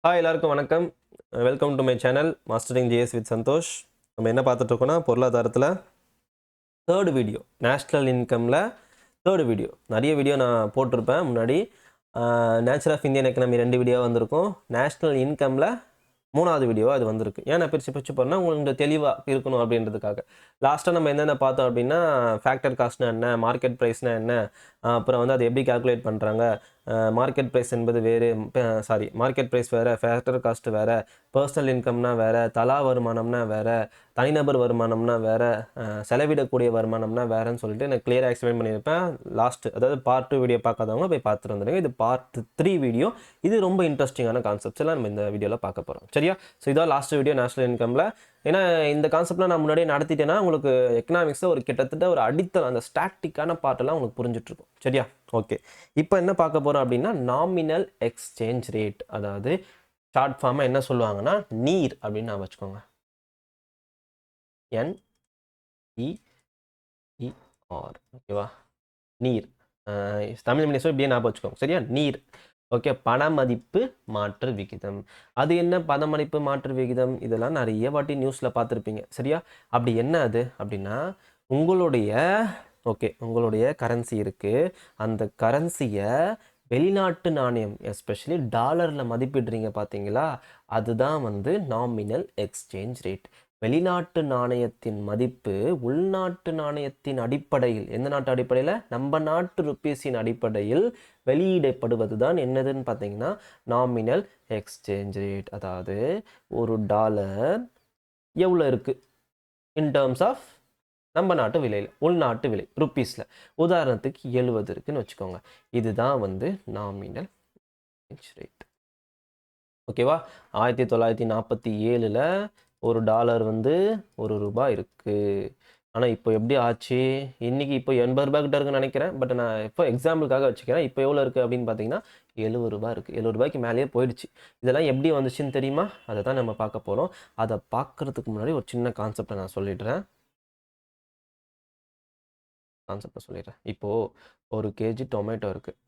Hi எல்லாருக்கும் வணக்கம். Welcome to my channel mastering GS with Santhosh. நம்ம என்ன பார்த்துட்டு இருக்கோம்னா பொருளாதாரத்தில் தேர்ட் வீடியோ, நேஷ்னல் இன்கமில் தேர்ட் வீடியோ. நிறைய வீடியோ நான் போட்டிருப்பேன் முன்னாடி. Nature of Indian economy 2 video வந்திருக்கும். நேஷ்னல் இன்கமில் 3வது வீடியோ அது வந்திருக்கு. ஏன் நான் பிரித்து போகிறேன்னா உங்களுக்கு தெளிவாக இருக்கணும் அப்படின்றதுக்காக. லாஸ்ட்டாக நம்ம என்னென்ன பார்த்தோம் அப்படின்னா, ஃபேக்டர் காஸ்ட்னா என்ன, மார்க்கெட் ப்ரைஸ்னா என்ன, அப்புறம் வந்து அதை எப்படி கால்குலேட் பண்ணுறாங்க, மார்க்கெட் ப்ரைஸ் என்பது வேறு, மார்க்கெட் ப்ரைஸ் வேறு, ஃபேக்டர் காஸ்ட் வேறு, பர்சனல் இன்கம்னா வேறு, தலா வருமானம்னா வேறு, தனிநபர் வருமானம்னா வேறு, செலவிடக்கூடிய வருமானம்னா வேறுன்னு சொல்லிட்டு நான் கிளியராக எக்ஸ்பிளைன் பண்ணியிருப்பேன். அதாவது பார்ட் 2 வீடியோ பார்க்காதவங்க போய் பார்த்துட்டு வந்துடுங்க. இது பார்ட் 3 வீடியோ. இது ரொம்ப இன்ட்ரெஸ்டிங்கான கான்செப்ட்ஸ் எல்லாம் நம்ம இந்த வீடியோவில் பார்க்க போகிறோம். சரியா? ஸோ இதான் லாஸ்ட் வீடியோ நேஷனல் இன்கமில். ஏன்னா இந்த கான்செப்ட்லாம் நான் முன்னாடியே நடத்திட்டேன்னா உங்களுக்கு எக்கனாமிக்ஸில் ஒரு கிட்டத்தட்ட ஒரு அடித்தளம், அந்த ஸ்டாட்டிக்கான பார்ட்டெல்லாம் உங்களுக்கு புரிஞ்சிட்ருக்கும். சரியா? ஓகே, இப்போ என்ன பார்க்க போகிறோம் அப்படின்னா நாமினல் எக்ஸ்சேஞ்ச் ரேட். அதாவது ஷார்ட் ஃபார்மாக என்ன சொல்லுவாங்கன்னா நீர் அப்படின்னு நான் வச்சுக்கோங்க. NEER. ஓகேவா? நீர். தமிழ் மீனிங் இப்படியே ஞாபகம் வச்சுக்கோங்க. சரியா? நீர். ஓகே, பணமதிப்பு மாற்று விகிதம். அது என்ன பணமதிப்பு மாற்று விகிதம்? இதெல்லாம் நிறைய வாட்டி நியூஸில் பார்த்துருப்பீங்க. சரியா? அப்படி என்ன அது அப்படின்னா, உங்களுடைய கரன்சி இருக்குது. அந்த கரன்சியை வெளிநாட்டு நாணயம், எஸ்பெஷலி டாலரில் மதிப்பிடுறீங்க பார்த்தீங்களா, அதுதான் வந்து நாமினல் எக்ஸ்சேஞ்ச் ரேட். வெளிநாட்டு நாணயத்தின் மதிப்பு உள்நாட்டு நாணயத்தின் அடிப்படையில், எந்த நாட்டு அடிப்படையில்? நம்ம நாட்டு ருப்பீஸின் அடிப்படையில் வெளியிடப்படுவது தான் என்னதுன்னு பார்த்தீங்கன்னா நாமினல் எக்ஸ்சேஞ்ச் ரேட். அதாவது ஒரு டாலர் எவ்வளோ இருக்குது இன் டேர்ம்ஸ் ஆஃப் நம்ம நாட்டு விலையில், உள்நாட்டு விலை ருப்பீஸில். உதாரணத்துக்கு 70 இருக்குன்னு வச்சுக்கோங்க. இதுதான் வந்து நாமினல் எக்ஸ்சேஞ்ச் ரேட். ஓகேவா? 1947 ஒரு டாலர் வந்து ₹1 இருக்குது. ஆனால் இப்போ எப்படி ஆச்சு? இன்றைக்கி இப்போ ₹80 கிட்ட இருக்குன்னு நினைக்கிறேன். பட் நான் இப்போ எக்ஸாம்பிளுக்காக வச்சுக்கிறேன். இப்போ எவ்வளோ இருக்குது அப்படின்னு பார்த்தீங்கன்னா ₹70 இருக்குது. ₹70 மேலேயே போயிடுச்சு. இதெல்லாம் எப்படி வந்துச்சுன்னு தெரியுமா? அதை தான் நம்ம பார்க்க போகிறோம். அதை பார்க்குறதுக்கு முன்னாடி ஒரு சின்ன கான்செப்டை நான் சொல்லிடுறேன். இப்போது 1 kg டொமேட்டோ இருக்குது.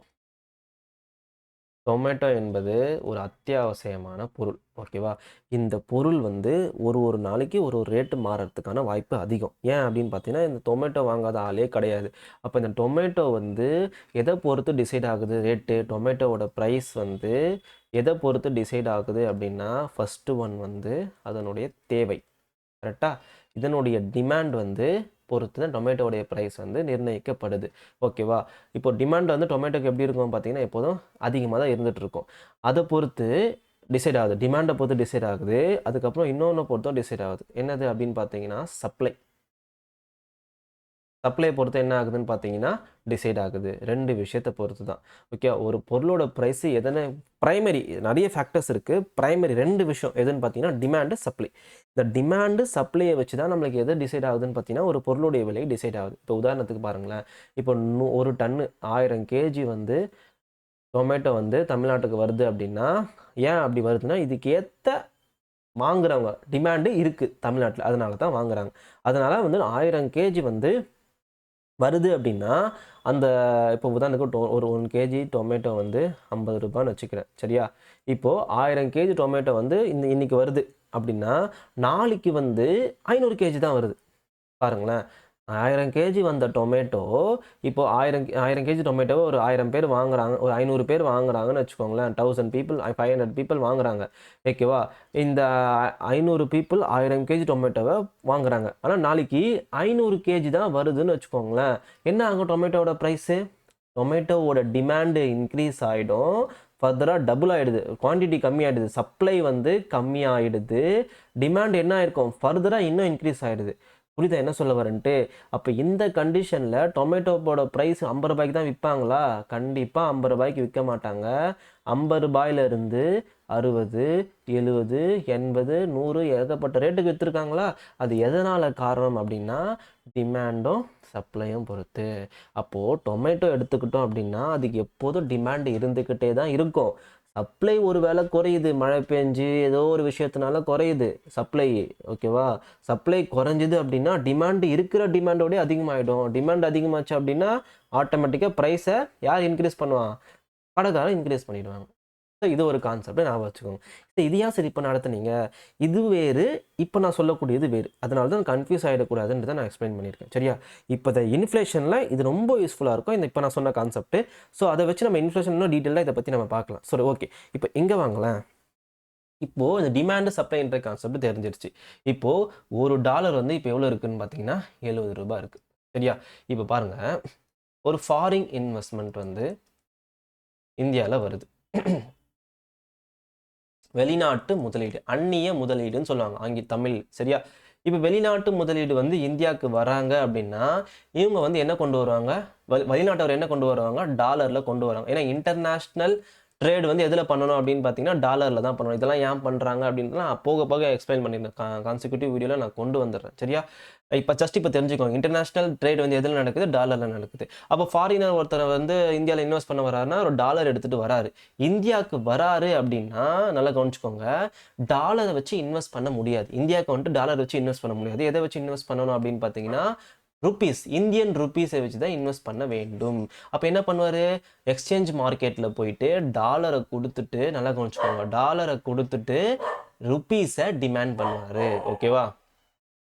டொமேட்டோ என்பது ஒரு அத்தியாவசியமான பொருள். ஓகேவா? இந்த பொருள் வந்து ஒரு நாளைக்கு ஒரு ரேட்டு மாறுறதுக்கான வாய்ப்பு அதிகம். ஏன் அப்படின்னு பார்த்தீங்கன்னா, இந்த டொமேட்டோ வாங்காத ஆளே கிடையாது. அப்போ இந்த டொமேட்டோ வந்து எதை பொறுத்து டிசைட் ஆகுது ரேட்டு? டொமேட்டோவோட ப்ரைஸ் வந்து எதை பொறுத்து டிசைட் ஆகுது அப்படின்னா, ஃபஸ்ட்டு ஒன் வந்து அதனுடைய தேவை. கரெக்டாக? இதனுடைய டிமாண்ட் வந்து பொறுத்து தான் டொமேட்டோடைய ப்ரைஸ் வந்து நிர்ணயிக்கப்படுது. ஓகேவா? இப்போ டிமாண்ட் வந்து டொமேட்டோக்கு எப்படி இருக்கும் பார்த்தீங்கன்னா, எப்போதும் அதிகமாக தான் இருந்துகிட்டு இருக்கும். அதை பொறுத்து டிசைட் ஆகுது. டிமாண்டை பொறுத்து டிசைட் ஆகுது. அதுக்கப்புறம் இன்னொன்று பொறுத்தும் டிசைட் ஆகுது. என்னது அப்படின்னு பார்த்தீங்கன்னா சப்ளை பொறுத்து என்ன ஆகுதுன்னு பார்த்தீங்கன்னா டிசைட் ஆகுது. 2 விஷயத்தை பொறுத்து தான். ஓகே, ஒரு பொருளோட ப்ரைஸு எதனை ப்ரைமரி, நிறைய ஃபேக்டர்ஸ் இருக்குது. ப்ரைமரி 2 விஷயம் எதுன்னு பார்த்தீங்கன்னா டிமாண்டு, சப்ளை. இந்த டிமாண்டு சப்ளையை வச்சு தான் நம்மளுக்கு எது டிசைட் ஆகுதுன்னு பார்த்தீங்கன்னா ஒரு பொருளுடைய விலை டிசைட் ஆகுது. இப்போ உதாரணத்துக்கு பாருங்களேன். இப்போ 1 டன்னு 1000 கேஜி வந்து டொமேட்டோ வந்து தமிழ்நாட்டுக்கு வருது அப்படின்னா, ஏன் அப்படி வருதுன்னா இதுக்கு ஏற்ற வாங்குறவங்க டிமாண்டு இருக்குது தமிழ்நாட்டில், அதனால தான் வாங்குறாங்க. அதனால் வந்து 1000 கேஜி வந்து வருது அப்படின்னா, அந்த இப்போ உதாரணத்துக்கு ஒரு 1 கேஜி டொமேட்டோ வந்து ₹50ன்னு வச்சுக்கிறேன். சரியா? இப்போது 1000 கேஜி டொமேட்டோ வந்து இன்னைக்கு வருது அப்படின்னா, நாளைக்கு வந்து 500 கேஜி தான் வருது. பாருங்களேன். 1000 கேஜி வந்த டொமேட்டோ இப்போ 1000 கேஜி டொமேட்டோவை ஒரு 1000 பேர் வாங்குறாங்க, ஒரு 500 பேர் வாங்குறாங்கன்னு வச்சுக்கோங்களேன். 1000 பீப்புள் 500 பீப்புள் வாங்குறாங்க. ஓகேவா? இந்த 500 பீப்புள் 1000 கேஜி டொமேட்டோவை வாங்குறாங்க. ஆனால் நாளைக்கு 500 கேஜி தான் வருதுன்னு வச்சுக்கோங்களேன். என்ன ஆகும் டொமேட்டோவோட ப்ரைஸு? டொமேட்டோவோட டிமாண்டு இன்க்ரீஸ் ஆகிடும். ஃபர்தராக டபுள் ஆகிடுது. குவான்டிட்டி கம்மியாகிடுது. சப்ளை வந்து கம்மியாகிடுது. டிமாண்ட் என்ன ஆயிருக்கும்? ஃபர்தராக இன்னும் இன்க்ரீஸ் ஆகிடுது. புரியுதா என்ன சொல்ல வரேன்ட்டு? அப்போ இந்த கண்டிஷனில் டொமேட்டோவோட ப்ரைஸ் ₹50 தான் விற்பாங்களா? கண்டிப்பாக ₹50 விற்க மாட்டாங்க. ₹50 60, 70, 80, 100 ஏகப்பட்ட ரேட்டுக்கு விற்றுருக்காங்களா? அது எதனால் காரணம் அப்படின்னா டிமாண்டும் சப்ளையும் பொறுத்து. அப்போது டொமேட்டோ எடுத்துக்கிட்டோம் அப்படின்னா அதுக்கு எப்போதும் டிமாண்ட் இருந்துக்கிட்டே தான் இருக்கும். சப்ளை ஒரு வேளை குறையுது, மழை பெஞ்சு ஏதோ ஒரு விஷயத்தினால குறையுது சப்ளை. ஓகேவா? சப்ளை குறைஞ்சிது அப்படின்னா இருக்கிற டிமாண்டோடய அதிகமாகிடும். டிமாண்ட் அதிகமாச்சு அப்படின்னா ஆட்டோமேட்டிக்காக ப்ரைஸை யார் இன்க்ரீஸ் பண்ணுவான்? கடைக்காரன் இன்க்ரீஸ் பண்ணிடுவாங்க. ஸோ இது ஒரு கான்செப்ட் ஞாபகம் வச்சுக்கோங்க. இது ஏன் சரி இப்போ நடத்துனீங்க, இது வேறு, இப்போ நான் சொல்லக்கூடியது வேறு. அதனால தான் கன்ஃபியூஸ் ஆகிடக்கூடாதுன்றதை நான் எக்ஸ்பிளைன் பண்ணியிருக்கேன். சரியா? இப்போ இந்த இன்ஃப்ளேஷனில் இது ரொம்ப யூஸ்ஃபுல்லாக இருக்கும் இந்த இப்போ நான் சொன்ன கான்செப்ட். ஸோ அதை வச்சு நம்ம இன்ஃப்ளேஷன் இன்னும் டீட்டெயிலாக இதை பற்றி நம்ம பார்க்கலாம். சரி, ஓகே. இப்போ இங்கே வாங்களேன். இப்போது இந்த டிமாண்டு சப்ளைன்ற கான்செப்ட் தெரிஞ்சிருச்சு. இப்போது $1 வந்து இப்போ எவ்வளோ இருக்குதுன்னு பார்த்தீங்கன்னா ₹70 இருக்குது. சரியா? இப்போ பாருங்கள், ஒரு ஃபாரின் இன்வெஸ்ட்மெண்ட் வந்து இந்தியாவில் வருது. வெளிநாட்டு முதலீடு, அந்நிய முதலீடுன்னு சொல்லுவாங்க தமிழ். சரியா? இப்போ வெளிநாட்டு முதலீடு வந்து இந்தியாவுக்கு வராங்க அப்படின்னா இவங்க வந்து என்ன கொண்டு வருவாங்க, வெளிநாட்டவர் என்ன கொண்டு வருவாங்க, டாலரில் கொண்டு வராங்க. ஏன்னா இன்டர்நேஷ்னல் ட்ரேட் வந்து எதில் பண்ணணும் அப்படின்னு பார்த்தீங்கன்னா டாலரில் தான் பண்ணணும். இதெல்லாம் ஏன் பண்ணுறாங்க அப்படின்லாம் போக போக எக்ஸ்பிளைன் பண்ணியிருந்தேன். கான்சிக்யூட்டிவ் வீடியோவில் நான் கொண்டு வந்துடுறேன். சரியா? இப்போ தெரிஞ்சுக்கோங்க, இன்டர்நேஷ்னல் ட்ரேட் வந்து எதில் நடக்குது, டாலரில் நடக்குது. அப்போ ஃபாரினர் ஒருத்தர் வந்து இந்தியாவில் இன்வெஸ்ட் பண்ண வராருன்னா ஒரு டாலர் எடுத்துகிட்டு வராரு, இந்தியாவுக்கு வராரு அப்படின்னா நல்லா கவனிச்சுக்கோங்க, டாலரை வச்சு இன்வெஸ்ட் பண்ண முடியாது. இந்தியாவுக்கு வந்துட்டு டாலர் வச்சு இன்வெஸ்ட் பண்ண முடியாது. எதை வச்சு இன்வெஸ்ட் பண்ணணும் அப்படின்னு பார்த்தீங்கன்னா ருப்பீஸ், இந்தியன் ருப்பீஸை வச்சு தான் இன்வெஸ்ட் பண்ண வேண்டும். அப்போ என்ன பண்ணுவார், எக்ஸ்சேஞ்ச் மார்க்கெட்டில் போயிட்டு டாலரை கொடுத்துட்டு, நல்லா கவனிச்சுக்கோங்க, டாலரை கொடுத்துட்டு ருப்பீஸை டிமாண்ட் பண்ணுவார். ஓகேவா?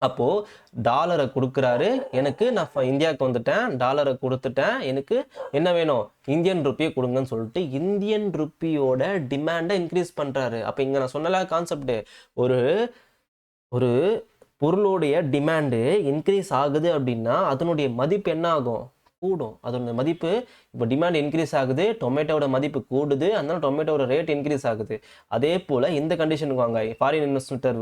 அப்போது டாலரை கொடுக்குறாரு, எனக்கு நான் இந்தியாவுக்கு வந்துட்டேன், டாலரை கொடுத்துட்டேன், எனக்கு என்ன வேணும், இந்தியன் ருப்பியை கொடுங்கன்னு சொல்லிட்டு இந்தியன் ருப்பியோட டிமாண்டை இன்க்ரீஸ் பண்ணுறாரு. அப்போ இங்கே நான் சொன்னல கான்செப்ட், ஒரு ஒரு பொருளுடைய டிமாண்டு இன்க்ரீஸ் ஆகுது அப்படின்னா அதனுடைய மதிப்பு என்ன ஆகும், கூடும். அதோட மதிப்பு இப்போ டிமாண்ட் இன்க்ரீஸ் ஆகுது, டொமேட்டோட மதிப்பு கூடுது, அதனால டொமேட்டோட ரேட் இன்க்ரீஸ் ஆகுது. அதே போல் இந்த கண்டிஷனுக்கு வாங்க, ஃபாரின் இன்வெஸ்டர்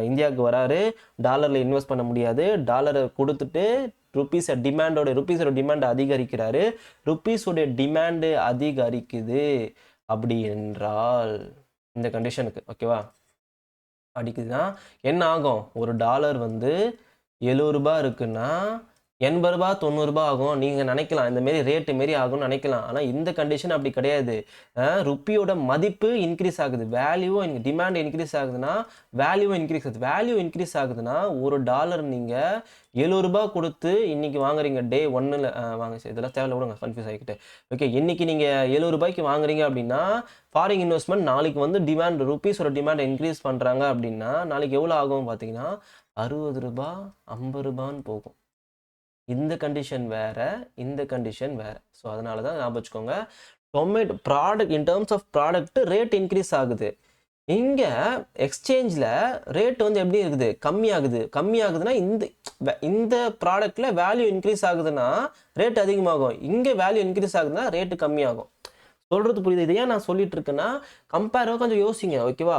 இந்தியாவுக்கு வராரு, டாலரில் இன்வெஸ்ட் பண்ண முடியாது, டாலரை கொடுத்துட்டு ருப்பீஸோட டிமாண்டை அதிகரிக்கிறாரு, ருப்பீஸோடைய டிமாண்டு அதிகரிக்குது அப்படி என்றால் இந்த கண்டிஷனுக்கு ஓகேவா அடிக்குதுன்னா என்ன ஆகும், ஒரு டாலர் வந்து ₹70 இருக்குன்னா ₹80 ₹90 ஆகும். நீங்கள் நினைக்கலாம் இந்த மாரி ரேட்டு மாரி ஆகும்னு நினைக்கலாம். ஆனால் இந்த கண்டிஷன் அப்படி கிடையாது. ருப்பியோட மதிப்பு இன்க்ரீஸ் ஆகுது, வேல்யூ டிமாண்ட் இன்க்ரீஸ் ஆகுதுன்னா வேல்யூ இன்க்ரீஸ் ஆகுது. வேல்யூ இன்க்ரீஸ் ஆகுதுன்னா ஒரு டாலர் நீங்கள் ₹70 கொடுத்து இன்றைக்கி வாங்குறீங்க, டே 1ல் வாங்க, இதெல்லாம் தேவையில்ல, விடுங்க, கன்ஃபியூஸ் ஆகிக்கிட்டு. ஓகே, இன்றைக்கி நீங்கள் ₹70 வாங்குறீங்க அப்படின்னா ஃபாரின் இன்வெஸ்ட்மெண்ட் நாளைக்கு வந்து ருப்பீஸோட டிமாண்ட் இன்க்ரீஸ் பண்ணுறாங்க அப்படின்னா நாளைக்கு எவ்வளோ ஆகும் பார்த்தீங்கன்னா ₹60 ₹50 போகும். இந்த கண்டிஷன் வேறு, இந்த கண்டிஷன் வேறு. ஸோ அதனால தான் ஞாபகம் வச்சுக்கோங்க, product in terms of product rate increase ஆகுது. இங்கே எக்ஸ்சேஞ்சில் ரேட் வந்து எப்படி இருக்குது, கம்மியாகுதுன்னா இந்த ப்ராடக்டில் வேல்யூ இன்க்ரீஸ் ஆகுதுன்னா ரேட் அதிகமாகும், இங்கே வேல்யூ இன்க்ரீஸ் ஆகுதுன்னா ரேட்டு கம்மியாகும். சொல்கிறது புரியுது? இது ஏன் நான் சொல்லிட்டு இருக்கேன்னா கம்பேராக கொஞ்சம் யோசிங்க. ஓகேவா?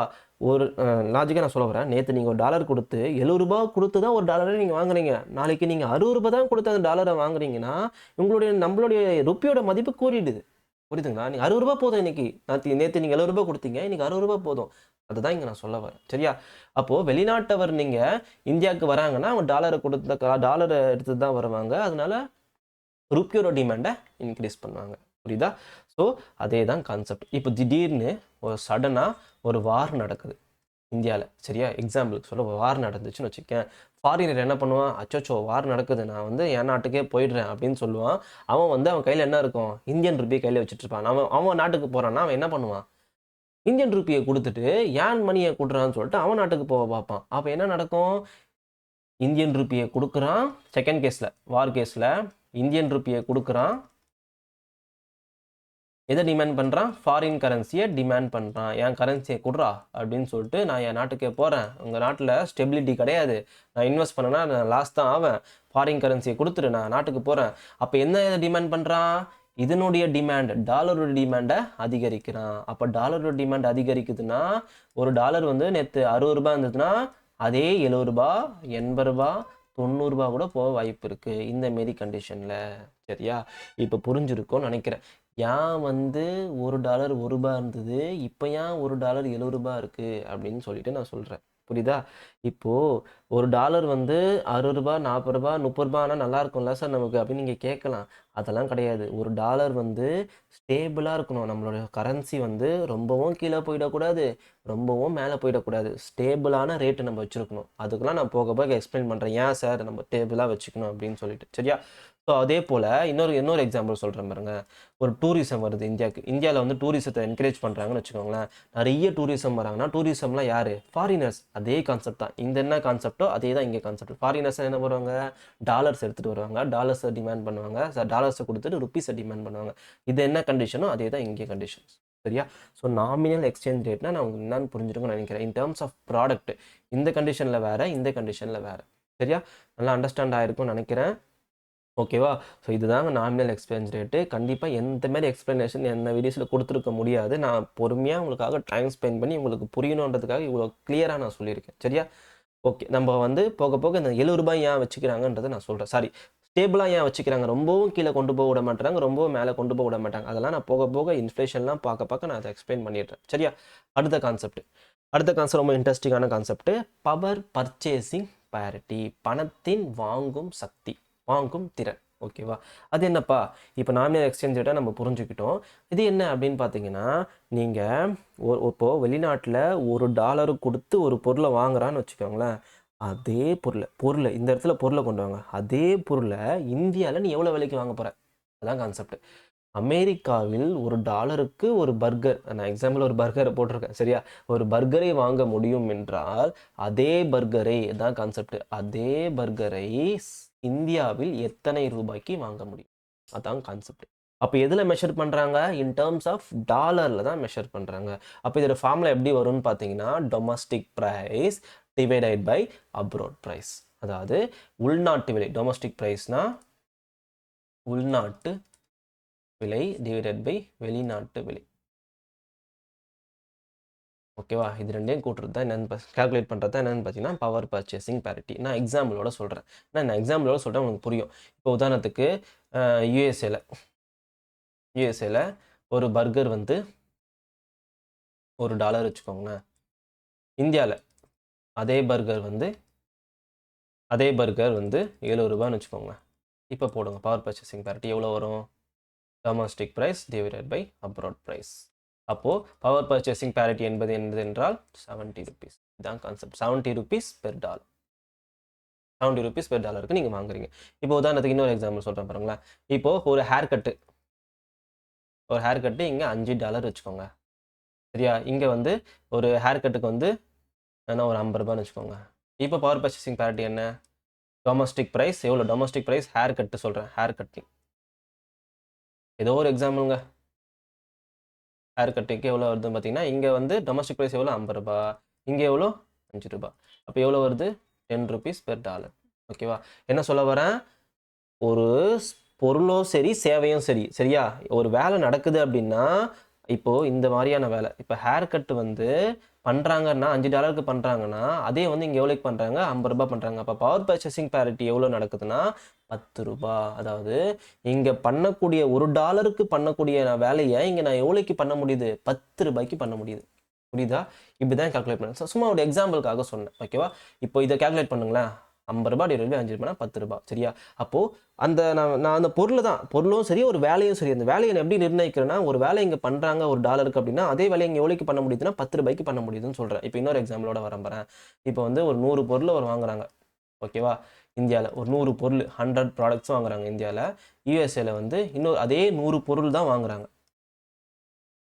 ஒரு லாஜிக்காக நான் சொல்ல வரேன், நேற்று நீங்கள் ஒரு டாலர் கொடுத்து ₹70 கொடுத்து தான் ஒரு டாலரை நீங்கள் வாங்குறீங்க, நாளைக்கு நீங்கள் ₹60 தான் கொடுத்து அந்த டாலரை வாங்குறீங்கன்னா நம்மளுடைய ருப்பியோட மதிப்பு கூறிடுது. புரியுதுங்களா? நீங்கள் ₹60 போதும் இன்னைக்கு, நேற்று நீங்கள் ₹70 கொடுத்தீங்க, இன்னைக்கு ₹60 போதும். அதுதான் இங்கே நான் சொல்ல வரேன். சரியா? அப்போது வெளிநாட்டவர் நீங்கள் இந்தியாவுக்கு வராங்கன்னா அவங்க டாலரை எடுத்து தான் வருவாங்க, அதனால ருப்பியோட டிமாண்டை இன்க்ரீஸ் பண்ணுவாங்க. புரியுதா? ஸோ அதே தான் கான்செப்ட். இப்போ திடீர்னு ஒரு சடனாக ஒரு வார் நடக்குது இந்தியாவில். சரியா? எக்ஸாம்பிளுக்கு சொல்ல வார் நடந்துச்சுன்னு வச்சுக்கேன், ஃபாரினர் என்ன பண்ணுவான், அச்சோச்சோ வார் நடக்குது, நான் வந்து என் நாட்டுக்கே போயிடுறேன் அப்படின்னு சொல்லுவான். அவன் கையில் என்ன இருக்கும், இந்தியன் ருப்பியை கையில் வச்சுட்டு இருப்பான். அவன் நாட்டுக்கு போகிறான்னா அவன் என்ன பண்ணுவான், இந்தியன் ருப்பியை கொடுத்துட்டு ஏன் மணியை கொடுறான்னு சொல்லிட்டு அவன் நாட்டுக்கு போக பார்ப்பான். அப்போ என்ன நடக்கும், இந்தியன் ருப்பியை கொடுக்குறான், செகண்ட் கேஸில் வார் கேஸில் இந்தியன் ருப்பியை கொடுக்குறான், எதை டிமாண்ட் பண்ணுறான், ஃபாரின் கரன்சியை டிமாண்ட் பண்ணுறான். என் கரன்சியை கொடுறா அப்படின்னு சொல்லிட்டு நான் என் நாட்டுக்கே போகிறேன், உங்கள் நாட்டில் ஸ்டெபிலிட்டி கிடையாது, நான் இன்வெஸ்ட் பண்ணேன்னா நான் லாஸ் தான் ஆவேன், ஃபாரின் கரன்சியை கொடுத்துட்டு நான் நாட்டுக்கு போகிறேன். அப்போ என்ன டிமாண்ட் பண்ணுறான், இதனுடைய டிமாண்ட் டாலரோட டிமாண்டை அதிகரிக்கிறான். அப்போ டாலரோட டிமாண்ட் அதிகரிக்குதுன்னா ஒரு டாலர் வந்து நேற்று ₹60 இருந்ததுன்னா அதே ₹70 ₹80 ₹90 கூட போக வாய்ப்பு இருக்குது இந்த மாரி கண்டிஷனில். சரியா? இப்போ புரிஞ்சிருக்கும்னு நினைக்கிறேன். ஏன் வந்து $1 ₹1 இருந்தது, இப்போ ஏன் $1 ₹70 இருக்குது அப்படின்னு சொல்லிட்டு நான் சொல்கிறேன். புரியுதா? இப்போது ஒரு டாலர் வந்து ₹60 ₹40 ₹30 ஆனால் நல்லா இருக்கும்ல சார் நமக்கு அப்படின்னு நீங்கள் கேட்கலாம். அதெல்லாம் கிடையாது. ஒரு டாலர் வந்து ஸ்டேபிளாக இருக்கணும். நம்மளோட கரன்சி வந்து ரொம்பவும் கீழே போயிடக்கூடாது, ரொம்பவும் மேலே போயிடக்கூடாது. ஸ்டேபிளான ரேட்டு நம்ம வச்சுருக்கணும். அதுக்கெல்லாம் நான் போக போக எக்ஸ்பிளைன் பண்ணுறேன். ஏன் சார் நம்ம ஸ்டேபிளாக வச்சுக்கணும் அப்படின்னு சொல்லிட்டு. சரியா? ஸோ அதே போல் இன்னொரு எக்ஸாம்பிள் சொல்கிறேன் பாருங்க. ஒரு டூரிசம் வருது இந்தியாவுக்கு. இந்தியாவில் வந்து டூரிசத்தை என்கரேஜ் பண்ணுறாங்கன்னு வச்சுக்கோங்களேன். நிறைய டூரிசம் வராங்கன்னா டூரிசம்லாம் யார்? ஃபாரினர்ஸ். அதே கான்செப்ட் தான். இந்த என்ன கான்செப்டோ அதே தான் இங்கே கான்செப்ட். ஃபாரினர்ஸ் என்ன பண்ணுவாங்க? டாலர்ஸ் எடுத்துகிட்டு வருவாங்க, டாலர்ஸை டிமாண்ட் பண்ணுவாங்க, டாலர்ஸை கொடுத்துட்டு ருப்பீஸை டிமாண்ட் பண்ணுவாங்க. இது என்ன கண்டிஷனோ அதே தான் இங்கே கண்டிஷன்ஸ். சரியா? ஸோ நாமினல் எக்ஸ்சேஞ்ச் ரேட்னா நான் உங்களுக்கு என்னன்னு புரிஞ்சுருக்குன்னு நினைக்கிறேன். இன் டேர்ம்ஸ் ஆஃப் ப்ராடக்ட் இந்த கண்டிஷனில் வேறு, இந்த கண்டிஷனில் வேறு. சரியா? நல்லா அண்டர்ஸ்டாண்ட் ஆகிருக்கும்னு நினைக்கிறேன். ஓகேவா? ஸோ இதுதாங்க நாமினல் எக்ஸ்சேஞ்ச் ரேட்டு. கண்டிப்பாக எந்த மாதிரி எக்ஸ்ப்ளனேஷன் என்ன வீடியோஸில் கொடுத்துருக்க முடியாது. நான் பொறுமையாக உங்களுக்காக டைம் ஸ்பெண்ட் பண்ணி உங்களுக்கு புரியணுன்றதுக்காக இவ்வளோ கிளியராக நான் சொல்லியிருக்கேன். சரியா? ஓகே, நம்ம வந்து போக போக இந்த ₹70 ஏன் வச்சுக்கிறாங்கன்றதை நான் சொல்கிறேன். சாரி, ஸ்டேபிளாக ஏன் வச்சுக்கிறாங்க? ரொம்பவும் கீழே கொண்டு போக விட மாட்டாங்க, ரொம்பவும் மேலே கொண்டு போக விட மாட்டாங்க. அதெல்லாம் நான் போக போக இன்ஃப்ளேஷன்லாம் பார்க்க நான் அதை எக்ஸ்பிளைன் பண்ணிடுறேன். சரியா? அடுத்த கான்செப்ட் ரொம்ப இன்ட்ரெஸ்டிங்கான கான்செப்ட். Power purchasing parity. பணத்தின் வாங்கும் சக்தி, வாங்கும் திறன். ஓகேவா? அது என்னப்பா? இப்போ நாமினல் எக்ஸ்சேஞ்ச் ரேட்டை நம்ம புரிஞ்சுக்கிட்டோம். இது என்ன அப்படின்னு பார்த்தீங்கன்னா, நீங்கள் இப்போது வெளிநாட்டில் $1 கொடுத்து ஒரு பொருளை வாங்குறான்னு வச்சுக்கோங்களேன். அதே பொருளை இந்த இடத்துல பொருளை கொண்டு வாங்க. அதே பொருளை இந்தியாவில் நீ எவ்வளோ விலைக்கு வாங்க போகிற? அதான் கான்செப்ட். அமெரிக்காவில் $1 ஒரு பர்கர், நான் எக்ஸாம்பிள் ஒரு பர்கரை போட்டிருக்கேன். சரியா? ஒரு பர்கரை வாங்க முடியும் என்றால் அதே பர்கரை தான் கான்செப்ட். அதே பர்கரை இந்தியாவில் எத்தனை ரூபாய்க்கு வாங்க முடியும்? அதான் கான்செப்ட். அப்போ எதில் மெஷர் பண்ணுறாங்க? இன் டேர்ம்ஸ் ஆஃப் டாலரில் தான் மெஷர் பண்ணுறாங்க. அப்போ இதோட ஃபார்முலா எப்படி வரும்னு பார்த்தீங்கன்னா, domestic price divided by abroad price. அதாவது உள்நாட்டு விலை. டொமஸ்டிக் ப்ரைஸ்னா உள்நாட்டு விலை டிவைடட் பை வெளிநாட்டு விலை. ஓகேவா? இது ரெண்டையும் கூட்டுறது தான் என்னென்னு கால்குலேட் பண்ணுறது தான் என்னென்னு பார்த்தீங்கன்னா பவர் பர்ச்சேசிங் பேரிட்டி. நான் எக்ஸாம்பிளோட சொல்கிறேன். உங்களுக்கு புரியும். இப்போ உதாரணத்துக்கு யூஎஸ்ஏல ஒரு பர்கர் வந்து $1 வச்சுக்கோங்களேன். இந்தியாவில் அதே பர்கர் வந்து ₹70 வச்சுக்கோங்க. இப்போ போடுங்க பவர் பர்ச்சேசிங் பேரிட்டி எவ்வளோ வரும்? Domestic price divided by abroad price. அப்போது பவர் பர்ச்சேசிங் பேரிட்டி என்பது என்றால் ₹70. இதுதான் கான்செப்ட். ₹70 per dollar. ₹70 பெர் டாலருக்கு நீங்கள் வாங்குறீங்க. இப்போ உதாரணத்துக்கு இன்னொரு எக்ஸாம்பிள் சொல்கிறேன் பாருங்களேன். இப்போது ஒரு ஹேர் கட்டு இங்கே $5 வச்சுக்கோங்க. சரியா? இங்கே வந்து ஒரு ஹேர் கட்டுக்கு வந்து என்ன ஒரு ₹50 வச்சுக்கோங்க. இப்போ பவர் பர்ச்சேசிங் பேரிட்டி என்ன? டொமஸ்டிக் ப்ரைஸ் எவ்வளோ? டொமஸ்டிக் ப்ரைஸ் ஹேர் கட்டு சொல்கிறேன். ஹேர் கட்டிங் ஏதோ ஒரு எக்ஸாம்பிளுங்க. ஹேர் கட்டுக்கு எவ்வளோ வருதுன்னு பார்த்தீங்கன்னா, இங்கே வந்து டொமஸ்டிக் ப்ரைஸ் எவ்வளோ? ₹50. இங்கே எவ்வளோ? ₹5. அப்போ எவ்வளோ வருது? ₹10 பெர் டாலர். ஓகேவா? என்ன சொல்ல வரேன்? ஒரு பொருளும் சரி, சேவையும் சரி. சரியா? ஒரு வேலை நடக்குது அப்படின்னா, இப்போது இந்த மாதிரியான வேலை, இப்போ ஹேர் கட்டு வந்து பண்ணுறாங்கன்னா $5 பண்ணுறாங்கன்னா, அதே வந்து இங்கே எவ்வளோக்கு பண்ணுறாங்க? ₹50 பண்ணுறாங்க. அப்போ பவர் பர்ச்சேசிங் பேரிட்டி எவ்வளோ நடக்குதுன்னா ₹10. அதாவது இங்கே பண்ணக்கூடிய $1 பண்ணக்கூடிய வேலையை இங்கே நான் எவ்வளோக்கு பண்ண முடியுது? ₹10 பண்ண முடியுது. புரியுதா? இப்படி தான் கால்குலேட் பண்ணேன். சும்மா ஒரு எக்ஸாம்பிளுக்காக சொன்னேன். ஓகேவா? இப்போ இதை கால்குலேட் பண்ணுங்களேன். ₹50 டிவைட் பை 5 ₹10. சரியா? அப்போது நான் அந்த பொருளும் சரி, ஒரு வேலையும் சரி, அந்த வேலையை நான் எப்படி நிர்ணயிக்கிறேன்னா, ஒரு வேலை இங்கே பண்ணுறாங்க $1 அப்படின்னா, அதே வேலையை இங்கே எவ்வளோக்கு பண்ண முடியுதுன்னா ₹10 பண்ண முடியுதுன்னு சொல்கிறேன். இப்போ இன்னொரு எக்ஸாம்பிளோட வரம்புறேன். இப்போ வந்து ஒரு 100 பொருள் வாங்குறாங்க. ஓகேவா? இந்தியாவில் ஒரு 100 பொருள் 100 ப்ராடக்ட்ஸ் வாங்குறாங்க இந்தியாவில். யூஎஸ்ஏல வந்து இன்னொரு அதே 100 பொருள் தான் வாங்குறாங்க.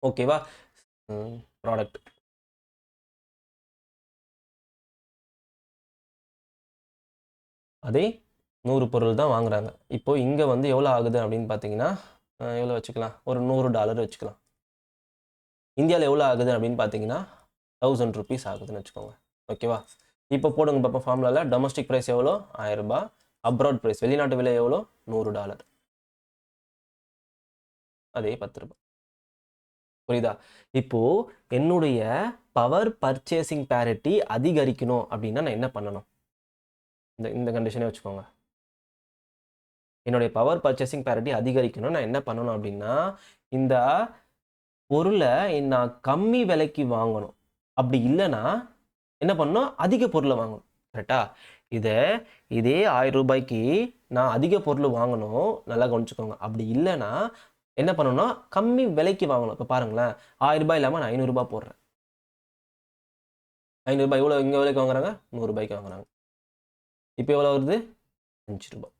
ஓகேவா? ப்ராடக்ட் அதே 100 பொருள் தான் வாங்குறாங்க. இப்போது இங்கே வந்து எவ்வளோ ஆகுது அப்படின்னு பார்த்தீங்கன்னா, எவ்வளோ வச்சுக்கலாம்? ஒரு $100 வச்சுக்கலாம். இந்தியாவில் எவ்வளோ ஆகுது அப்படின்னு பார்த்தீங்கன்னா ₹1000 ஆகுதுன்னு வச்சுக்கோங்க. ஓகேவா? இப்போ போடுங்க பார்ப்போம் ஃபார்முலாவில். டொமஸ்டிக் ப்ரைஸ் எவ்வளோ? ₹1000. அப்ராட் ப்ரைஸ் வெளிநாட்டு விலை எவ்வளோ? $100. அதே ₹10. புரியுதா? இப்போது என்னுடைய பவர் பர்ச்சேசிங் பேரிட்டி அதிகரிக்கணும் அப்படின்னா நான் என்ன பண்ணணும்? இந்த கண்டிஷனே வச்சுக்கோங்க. என்னுடைய பவர் பர்ச்சேசிங் பேரிட்டி அதிகரிக்கணும் நான் என்ன பண்ணணும் அப்படின்னா, இந்த பொருளை நான் கம்மி விலைக்கு வாங்கணும். அப்படி இல்லைன்னா என்ன பண்ணணும்? அதிக பொருளை வாங்கணும். கரெக்டா? இதே 1000 ரூபாய்க்கு நான் அதிக பொருள் வாங்கணும், நல்லா கவனிச்சுக்கோங்க. அப்படி இல்லைன்னா என்ன பண்ணணும்னா கம்மி விலைக்கு வாங்கணும். இப்போ பாருங்களேன், 1000 ரூபாய் இல்லாமல் நான் 500 ரூபாய் போடுறேன். 500 ரூபாய் எவ்வளோ இங்கே விலைக்கு வாங்குறாங்க? 100 ரூபாய்க்கு வாங்குறாங்க. இப்போ எவ்வளோ வருது? 5 ரூபாய்.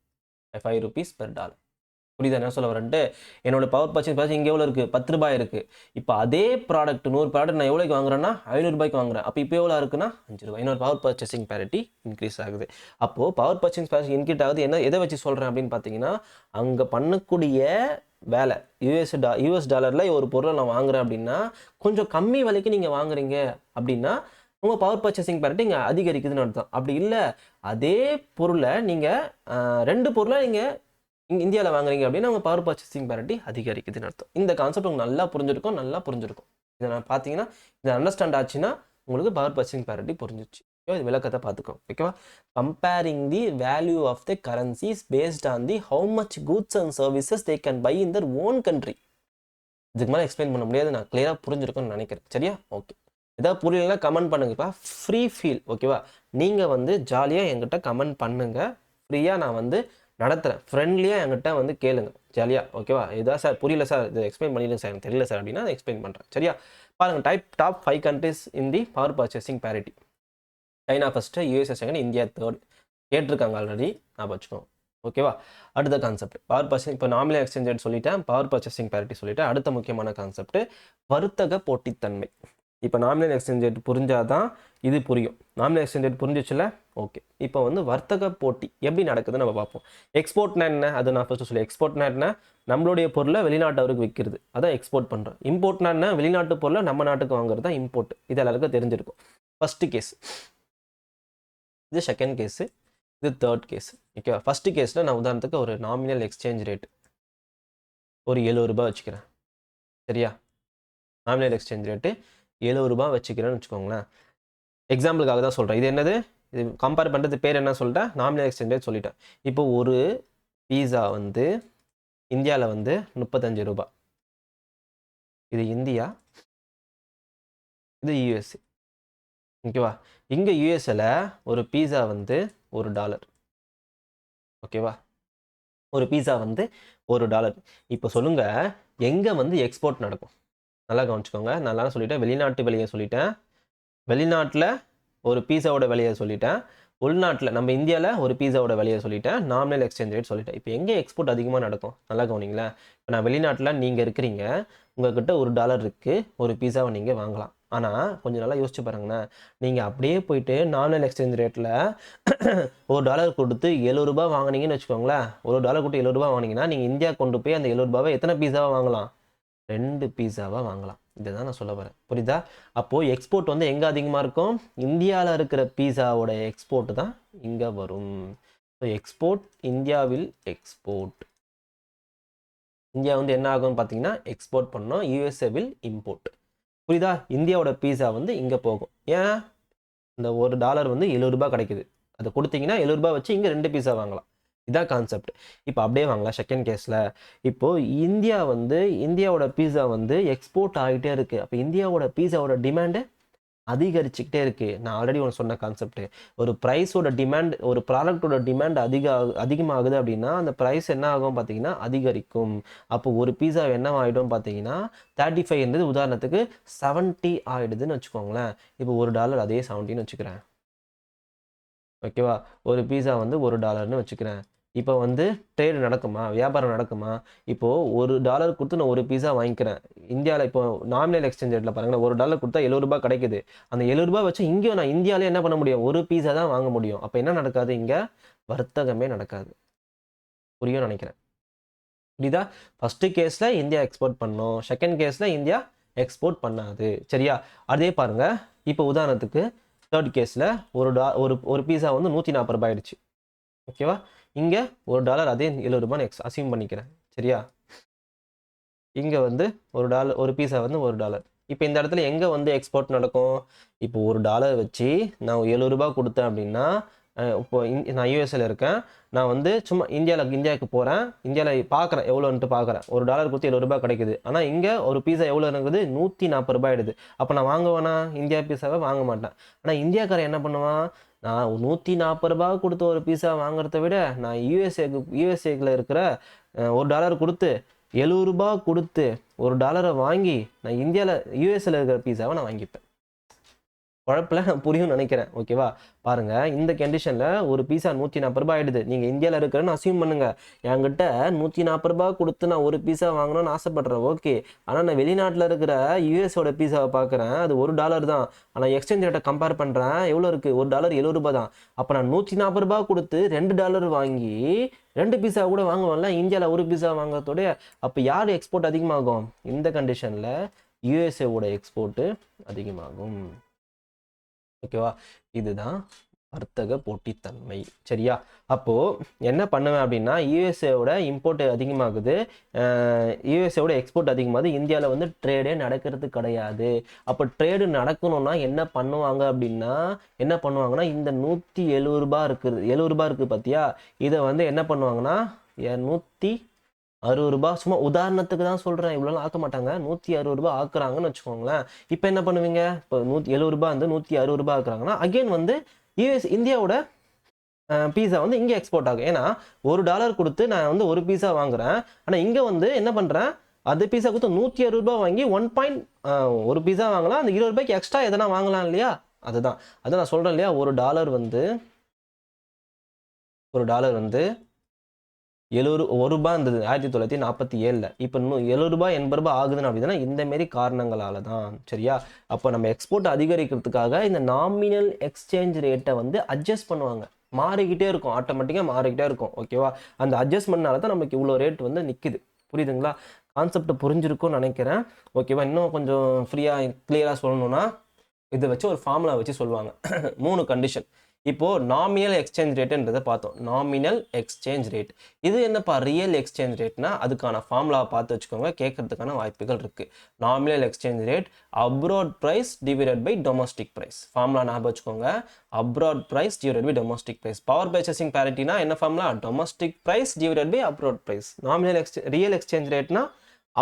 5 rupees per dollar. புரியுதா என்ன சொல்ல வரேன்ட்டு? என்னோட பவர் பர்ச்சேஸ் ப்ரைஸ் இங்கே எவ்வளோ இருக்குது? 10 ரூபாய் இருக்குது. இப்போ அதே ப்ராடக்ட் 100 ப்ராடக்ட் நான் எவ்வளோக்கு வாங்குறேன்னா 500 ரூபாய்க்கு வாங்குறேன். அப்போ இப்போ எவ்வளோ இருக்குன்னா 5 ரூபாய். என்னோட பவர் பர்ச்சேசிங் பேரிட்டி இன்க்ரீஸ் ஆகுது. அப்போது பவர் பர்ச்சேசிங் பேரிட்டி இன்க்ரீஸ் ஆகுது. எதை வச்சு சொல்கிறேன் அப்படின்னு பார்த்தீங்கன்னா, அங்கே பண்ணக்கூடிய வேலை யூஎஸ் டாலரில் ஒரு பொருளை நான் வாங்குறேன் அப்படின்னா கொஞ்சம் கம்மி விலைக்கு நீங்கள் வாங்குறீங்க அப்படின்னா உங்கள் பவர் பர்ச்சேசிங் பேரிட்டி இங்கே அதிகரிக்குதுன்னு அர்த்தம். அப்படி இல்லை, அதே பொருளை நீங்கள் 2 பொருளை நீங்கள் இந்தியாவில் வாங்குறீங்க அப்படின்னா உங்கள் பவர் பர்ச்சேசிங் பேரிட்டி அதிகரிக்குதுன்னு அர்த்தம். இந்த கான்செப்ட் உங்களுக்கு நல்லா புரிஞ்சிருக்கும். இதை நான் பார்த்தீங்கன்னா இதை அண்டர்ஸ்டாண்ட் ஆச்சுன்னா உங்களுக்கு பவர் பர்ச்சேசிங் பேரிட்டி புரிஞ்சிச்சு. இது விளக்கத்தை பார்த்துக்கோ. ஓகேவா? Comparing the value of the currencies based on the how much goods and services they can buy in their own country. இதுக்கு மேலே எக்ஸ்பிளைன் பண்ண முடியாது. நான் கிளியராக புரிஞ்சிருக்கும்னு நினைக்கிறேன். சரியா? ஓகே. ஏதாவது புரியலன்னா கமெண்ட் பண்ணுங்கப்பா. Free feel. ஓகேவா? நீங்கள் ஜாலியாக என்கிட்ட கமெண்ட் பண்ணுங்கள். ஃப்ரீயாக நான் நடத்துகிறேன். ஃப்ரெண்ட்லியாக என்கிட்ட கேளுங்க ஜாலியாக. ஓகேவா? இதான் சார் புரியல சார், இது எக்ஸ்பிளைன் பண்ணிடுங்க சார், எனக்கு தெரியல சார் அப்படின்னா அதை எக்ஸ்பிளைன் பண்ணுறேன். சரியா? பாருங்கள், top 5 countries in the power purchasing parity. China first, USA second, India third. கேட்டிருக்காங்க ஆல்ரெடி, நான் வச்சுக்கோங்க. ஓகேவா? அடுத்த கான்செப்ட் பவர் பர்ச்சேசிங். இப்போ நாமினல் எக்ஸ்சேஞ்ச் ரேட் சொல்லிட்டேன், பவர் பர்ச்சேசிங் பேரிட்டி சொல்லிட்டேன். அடுத்த முக்கியமான கான்செப்ட் வர்த்தக போட்டித்தன்மை. இப்போ நாமினல் எக்ஸ்சேஞ்ச் ரேட் புரிஞ்சாதான் இது புரியும். நாமினல் எக்ஸ்சேஞ்ச் ரேட் புரிஞ்சிச்சுல? ஓகே. இப்போ வர்த்தக போட்டி எப்படி நடக்குதுன்னு நம்ம பார்ப்போம். எக்ஸ்போர்ட்னா என்ன? அது நான் ஃபஸ்ட்டு சொல்லி. எக்ஸ்போர்ட்னா என்ன? நம்மளுடைய பொருளை வெளிநாட்டவருக்கு விற்கிறது, அதான் எக்ஸ்போர்ட் பண்ணுறோம். இம்போர்ட்னா என்ன? வெளிநாட்டு பொருளை நம்ம நாட்டுக்கு வாங்குறது தான் இம்போர்ட். இது எல்லாருக்கும் தெரிஞ்சிருக்கும். ஃபஸ்ட்டு கேஸ் இது, செகண்ட் கேஸு இது, தேர்ட் கேஸ். ஓகேவா? ஃபஸ்ட்டு கேஸில் நான் உதாரணத்துக்கு ஒரு நாமினல் எக்ஸ்சேஞ்ச் ரேட் ஒரு 70 ரூபாய் வச்சுக்கிறேன். சரியா? நாமினல் எக்ஸ்சேஞ்ச் ரேட்டு 70 ரூபாய் வச்சுக்கிறேன்னு வச்சுக்கோங்களேன். எக்ஸாம்பிளுக்காக தான் சொல்கிறேன். இது என்னது? இது கம்பேர் பண்ணுறது பேர் என்ன சொல்லிட்டேன்? நாமினல் எக்ஸ்சேஞ்ச் ரேட் சொல்லிட்டேன். இப்போ ஒரு பீஸா இந்தியாவில் 35 ரூபாய். இது இந்தியா, இது யூஎஸ்ஏ. ஓகேவா? இங்கே யூஎஸ்ஏல ஒரு பீஸா $1. ஓகேவா? ஒரு பீஸா $1. இப்போ சொல்லுங்கள், எங்கே எக்ஸ்போர்ட் நடக்கும்? நல்லா கவனிச்சுக்கோங்க. நல்லா சொல்லிட்டேன். வெளிநாட்டு விலையை சொல்லிட்டேன். வெளிநாட்டில் ஒரு பீஸாவோட விலையை சொல்லிட்டேன். உள்நாட்டில் நம்ம இந்தியாவில் ஒரு பீஸாவோட விலையை சொல்லிட்டேன். நாமினல் எக்ஸ்சேஞ்ச் ரேட் சொல்லிட்டேன். இப்போ எங்கே எக்ஸ்போர்ட் அதிகமாக நடக்கும்? நல்லா கவனிங்களேன். இப்போ நான் வெளிநாட்டில் நீங்கள் இருக்கிறீங்க, உங்கள்கிட்ட $1 இருக்குது, ஒரு பீஸாவை நீங்கள் வாங்கலாம். ஆனால் கொஞ்சம் நல்லா யோசிச்சு பாருங்கண்ணா, நீங்கள் அப்படியே போயிட்டு நாமினல் எக்ஸ்சேஞ்ச் ரேட்டில் $1 கொடுத்து 70 ரூபாய் வாங்கினீங்கன்னு வச்சுக்கோங்களேன். $1 கொடுத்து 70 ரூபாய் வாங்கினீங்கன்னா நீங்கள் இந்தியா கொண்டு போய் அந்த 70 ரூபாவை எத்தனை பீஸாவை வாங்கலாம்? 2 பீஸாவாக வாங்கலாம். இதை தான் நான் சொல்ல வரேன். புரியுதா? அப்போது எக்ஸ்போர்ட் எங்கே அதிகமாக இருக்கும்? இந்தியாவில் இருக்கிற பீஸாவோட எக்ஸ்போர்ட் தான் இங்கே வரும். ஸோ எக்ஸ்போர்ட், இந்தியாவில் எக்ஸ்போர்ட். இந்தியா என்ன ஆகும்னு பார்த்தீங்கன்னா எக்ஸ்போர்ட் பண்ணோம், யூஎஸ்ஏவில் இம்போர்ட். புரியுதா? இந்தியாவோட பீஸா இங்கே போகும். ஏன்? இந்த $1 70 ரூபாய் கிடைக்குது. அதை கொடுத்தீங்கன்னா 70 ரூபாய் வச்சு இங்கே 2 பீஸா வாங்கலாம். இதான் கான்செப்ட். இப்போ அப்படியே வாங்கலாம். செகண்ட் கேஸில் இப்போது இந்தியாவோட பீஸா எக்ஸ்போர்ட் ஆகிட்டே இருக்குது. அப்போ இந்தியாவோட பீஸாவோட டிமாண்டு அதிகரிச்சுக்கிட்டே இருக்குது. நான் ஆல்ரெடி ஒன்று சொன்ன கான்செப்ட். ஒரு ப்ரைஸோட டிமாண்ட், ஒரு ப்ராடக்டோட டிமாண்ட் அதிகமாகுது அப்படின்னா அந்த ப்ரைஸ் என்ன ஆகும் பார்த்தீங்கன்னா அதிகரிக்கும். அப்போ ஒரு பீஸா என்ன ஆகிடும் பார்த்தீங்கன்னா 35 இருந்தது உதாரணத்துக்கு 70 ஆகிடுதுன்னு வச்சுக்கோங்களேன். இப்போ $1 அதே 70ன்னு வச்சுக்கிறேன். ஓகேவா? ஒரு பீஸா $1ன்னு வச்சுக்கிறேன். இப்போ ட்ரேடு நடக்குமா? வியாபாரம் நடக்குமா? இப்போது $1 கொடுத்து நான் ஒரு பீஸா வாங்கிக்கிறேன். இந்தியாவில் இப்போ நாமினல் எக்ஸ்சேஞ்ச் ரேட்டில் பாருங்கள், $1 கொடுத்தா 70 ரூபாய் கிடைக்குது. அந்த 70 ரூபாய் வச்சு இங்கே நான் இந்தியாவிலே என்ன பண்ண முடியும்? ஒரு பீஸா தான் வாங்க முடியும். அப்போ என்ன நடக்காது? இங்கே வர்த்தகமே நடக்காது. புரியும் நினைக்கிறேன். புரியுதா? ஃபஸ்ட்டு கேஸில் இந்தியா எக்ஸ்போர்ட் பண்ணோம், செகண்ட் கேஸில் இந்தியா எக்ஸ்போர்ட் பண்ணாது. சரியா? அதே பாருங்கள். இப்போ உதாரணத்துக்கு தேர்ட் கேஸில் ஒரு பீஸா 140 ரூபாய் ஆயிடுச்சு. ஓகேவா? இங்கே $1 அதே 70 ரூபான்னு அசியூம் பண்ணிக்கிறேன். சரியா? இங்கே ஒரு பீஸா $1. இப்போ இந்த இடத்துல எங்கே எக்ஸ்போர்ட் நடக்கும்? இப்போ $1 வச்சு நான் 70 ரூபாய் கொடுத்தேன் அப்படின்னா, இப்போ நான் யூஎஸ்ஏல இருக்கேன், நான் சும்மா இந்தியாவுக்கு போகிறேன், இந்தியாவில் பார்க்குறேன் எவ்வளோன்ட்டு பார்க்குறேன். $1 கொடுத்து 70 ரூபாய் கிடைக்குது. ஆனால் இங்கே ஒரு பீஸா எவ்வளோ இருக்குது? 140 ரூபாய் ஆயிடுது. அப்போ நான் வாங்குவேனா? இந்தியா பீஸாவை வாங்க மாட்டேன். ஆனால் இந்தியாக்காரன் என்ன பண்ணுவான்? நான் $140 கொடுத்து ஒரு பீஸா வாங்குறத விட நான் யூஎஸ்ஏல இருக்கிற $1 கொடுத்து $70 கொடுத்து $1 வாங்கி நான் இந்தியாவில் யூஎஸ்ஏல இருக்கிற பீஸாவை நான் வாங்கிப்பேன். குழப்பில் நான் புரியும்னு நினைக்கிறேன். ஓகேவா? பாருங்க, இந்த கண்டிஷனில் ஒரு பீஸா $140 ஆயிடுது. நீங்கள் இந்தியாவில் இருக்கிறன்னு அசியூம் பண்ணுங்க. என்கிட்ட $140 கொடுத்து நான் ஒரு பீஸா வாங்கணும்னு ஆசைப்படுறேன். ஓகே, ஆனால் நான் வெளிநாட்டில் இருக்கிற யூஎஸோட பீஸாவை பார்க்குறேன். அது $1 தான். ஆனால் எக்ஸ்சேஞ்ச் ரேட்டை கம்பேர் பண்ணுறேன். எவ்வளோ இருக்குது? $1 $70 தான். அப்போ நான் $140 கொடுத்து $2 வாங்கி 2 பீஸா கூட வாங்குவேன்ல. இந்தியாவில் ஒரு பீஸா வாங்குறதோடைய அப்போ யார் எக்ஸ்போர்ட் அதிகமாகும்? இந்த கண்டிஷனில் யூஎஸ்ஏவோட எக்ஸ்போர்ட்டு அதிகமாகும். ஓகேவா? இதுதான் வர்த்தக போட்டித்தன்மை. சரியா? அப்போது என்ன பண்ணுவேன் அப்படின்னா, யூஎஸ்ஏவோட இம்போர்ட் அதிகமாகுது, யூஎஸ்ஏவோட எக்ஸ்போர்ட் அதிகமாகுது. இந்தியாவில் வந்து ட்ரேடே நடக்கிறது கிடையாது. அப்போ ட்ரேடு நடக்கணும்னா என்ன பண்ணுவாங்க அப்படின்னா, என்ன பண்ணுவாங்கன்னா, இந்த $170 இருக்குது, $70 இருக்குது பார்த்தியா, இதை வந்து என்ன பண்ணுவாங்கன்னா $160, சும்மா உதாரணத்துக்கு தான் சொல்கிறேன், இவ்வளோலாம் ஆக்க மாட்டாங்க. $160 ஆக்குறாங்கன்னு வச்சுக்கோங்களேன். இப்போ என்ன பண்ணுவீங்க? இப்போ $170 வந்து $160 ஆக்குறாங்கன்னா அகெயின் வந்து இந்தியாவோட பீஸா வந்து இங்கே எக்ஸ்போர்ட் ஆகும். ஏன்னா $1 கொடுத்து நான் வந்து ஒரு பீஸா வாங்குறேன். ஆனால் இங்கே வந்து என்ன பண்ணுறேன், அது பீஸா கொடுத்து $160 வாங்கி ஒரு பீஸா வாங்கலாம். அந்த $20 எக்ஸ்ட்ரா எதனா வாங்கலாம் இல்லையா? அதுதான் நான் சொல்கிறேன் இல்லையா, ஒரு டாலர் வந்து $1 இருந்தது 1947. இப்போ இன்னும் $70 $80 ஆகுதுன்னு அப்படின்னா இந்தமாரி காரணங்களால தான். சரியா? அப்போ நம்ம எக்ஸ்போர்ட் அதிகரிக்கிறதுக்காக இந்த நாமினல் எக்ஸ்சேஞ்ச் ரேட்டை வந்து அட்ஜஸ்ட் பண்ணுவாங்க. மாறிக்கிட்டே இருக்கும், ஆட்டோமேட்டிக்காக மாறிக்கிட்டே இருக்கும். ஓகேவா? அந்த அட்ஜஸ்ட்மெண்ட்னால தான் நமக்கு இவ்வளோ ரேட் வந்து நிற்குது. புரியுதுங்களா? கான்செப்ட் புரிஞ்சிருக்கும்னு நினைக்கிறேன். ஓகேவா? இன்னும் கொஞ்சம் ஃப்ரீயாக கிளியராக சொல்லணும்னா இதை வச்சு ஒரு ஃபார்முலா வச்சு சொல்லுவாங்க. 3 கண்டிஷன். இப்போது நாமினல் எக்ஸ்சேஞ்ச் ரேட்டுன்றதை பார்த்தோம். நாமினல் எக்ஸ்சேஞ்ச் ரேட், இது என்னப்பா ரியல் எக்ஸ்சேஞ்ச் ரேட்னா அதுக்கான ஃபார்முலாவை பார்த்து வச்சுக்கோங்க, கேட்கறதுக்கான வாய்ப்புகள் இருக்குது. Nominal exchange rate abroad price divided by domestic price. Formula ஞாபகம் வச்சுக்கோங்க, abroad price divided by domestic price. Power purchasing பேரிட்டினா என்ன formula? Domestic price divided by abroad price. Nominal real exchange ரேட்னா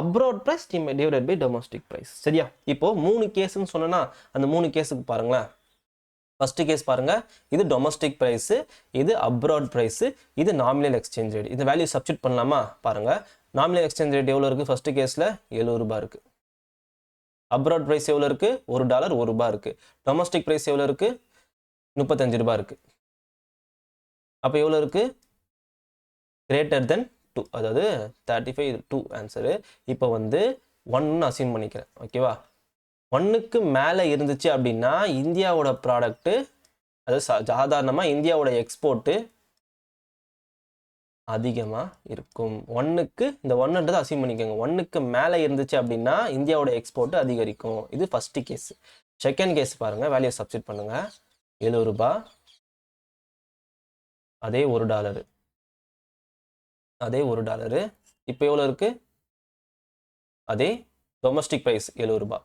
abroad price divided by domestic price. சரியா? இப்போது 3 கேஸுன்னு சொன்னேன்னா அந்த 3 கேஸுக்கு பாருங்களேன். ஃபர்ஸ்ட் கேஸ் பாருங்க, இது டொமஸ்டிக் பிரைஸ், இது அப்ராட் பிரைஸ், இது நாமினல் எக்ஸ்சேஞ்ச் ரேட். இந்த வேல்யூ சப்ஸ்டிட் பண்ணலாமா? பாருங்க, நாமினல் எக்ஸ்சேஞ்ச் ரேட் எவ்வளோ இருக்குது? ஃபர்ஸ்ட் கேஸில் $70 இருக்குது. அப்ராட் பிரைஸ் எவ்வளோ இருக்குது? $1 $1 இருக்குது. டொமஸ்டிக் பிரைஸ் எவ்வளோ இருக்குது? $35 இருக்குது. அப்போ எவ்வளோ இருக்குது? கிரேட்டர் தென் 2, அதாவது 35 2 ஆன்சரு. இப்போ வந்து 1 அசைன் பண்ணிக்கிறேன். ஓகேவா? 1க்கு மேலே இருந்துச்சு அப்படின்னா இந்தியாவோட ப்ராடக்ட்டு, அதாவது சாதாரணமாக இந்தியாவோட எக்ஸ்போர்ட்டு அதிகமாக இருக்கும். 1க்கு இந்த 1ன்றது அசைன் பண்ணிக்கோங்க. 1க்கு மேலே இருந்துச்சு அப்படின்னா இந்தியாவோட எக்ஸ்போர்ட்டு அதிகரிக்கும். இது ஃபஸ்ட்டு கேஸ். செகண்ட் கேஸ் பாருங்கள், வேல்யூ சப்ஸ்டிட் பண்ணுங்கள். $70, அதே $1, அதே $1. இப்போ எவ்வளோ இருக்குது? அதே டொமஸ்டிக் ப்ரைஸ் $70.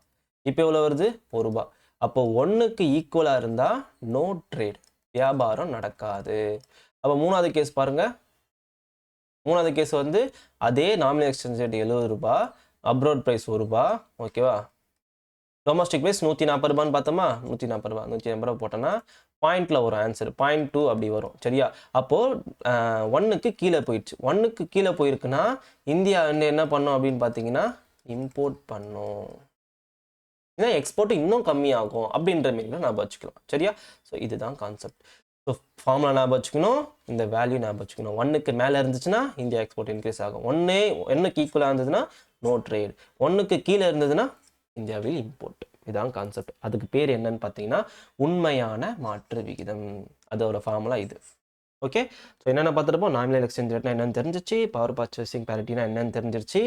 இப்போ எவ்வளோ வருது? $1. அப்போ 1க்கு ஈக்குவலாக இருந்தால் நோ ட்ரேட், வியாபாரம் நடக்காது. அப்போ 3வது கேஸ் பாருங்கள். 3வது கேஸ் வந்து அதே nominal exchange rate $70, abroad price $1. ஓகேவா? டொமஸ்டிக் ப்ரைஸ் $140 பார்த்தோமா? $140 போட்டோன்னா பாயிண்டில் வரும் ஆன்சர், 0.2 அப்படி வரும். சரியா? அப்போது 1க்கு கீழே போயிடுச்சு. 1க்கு கீழே போயிருக்குன்னா இந்தியா வந்து என்ன பண்ணோம் அப்படின்னு பார்த்தீங்கன்னா இம்போர்ட் பண்ணோம். ஏன்னா எக்ஸ்போர்ட் இன்னும் கம்மியாகும் அப்படின்ற மாரிலாம் ஞாபகம் வச்சுக்கலாம். சரியா? ஸோ இதுதான் கான்செப்ட். ஸோ ஃபார்முலா ஞாபகம் வச்சுக்கணும், இந்த வேல்யூ ஞாபகம் வச்சுக்கணும். 1க்கு மேலே இருந்துச்சுன்னா இந்தியா எக்ஸ்போர்ட் இன்க்ரீஸ் ஆகும். 1க்கு ஈக்குவலாக இருந்ததுன்னா நோ ட்ரேட். 1க்கு கீழே இருந்ததுன்னா இந்தியாவில் இம்போர்ட். இதுதான் கான்செப்ட். அதுக்கு பேர் என்னன்னு பார்த்தீங்கன்னா உண்மையான மாற்று விகிதம். அதோட ஃபார்முலா இது. ஓகே? ஸோ என்னென்ன பார்த்துருப்போம்? நாமினல் எக்ஸ்சேஞ்ச் ரேட்னா என்னென்னு தெரிஞ்சிச்சு, பவர் பர்ச்சேசிங் பேரிட்டினா என்னென்னு தெரிஞ்சிருச்சு,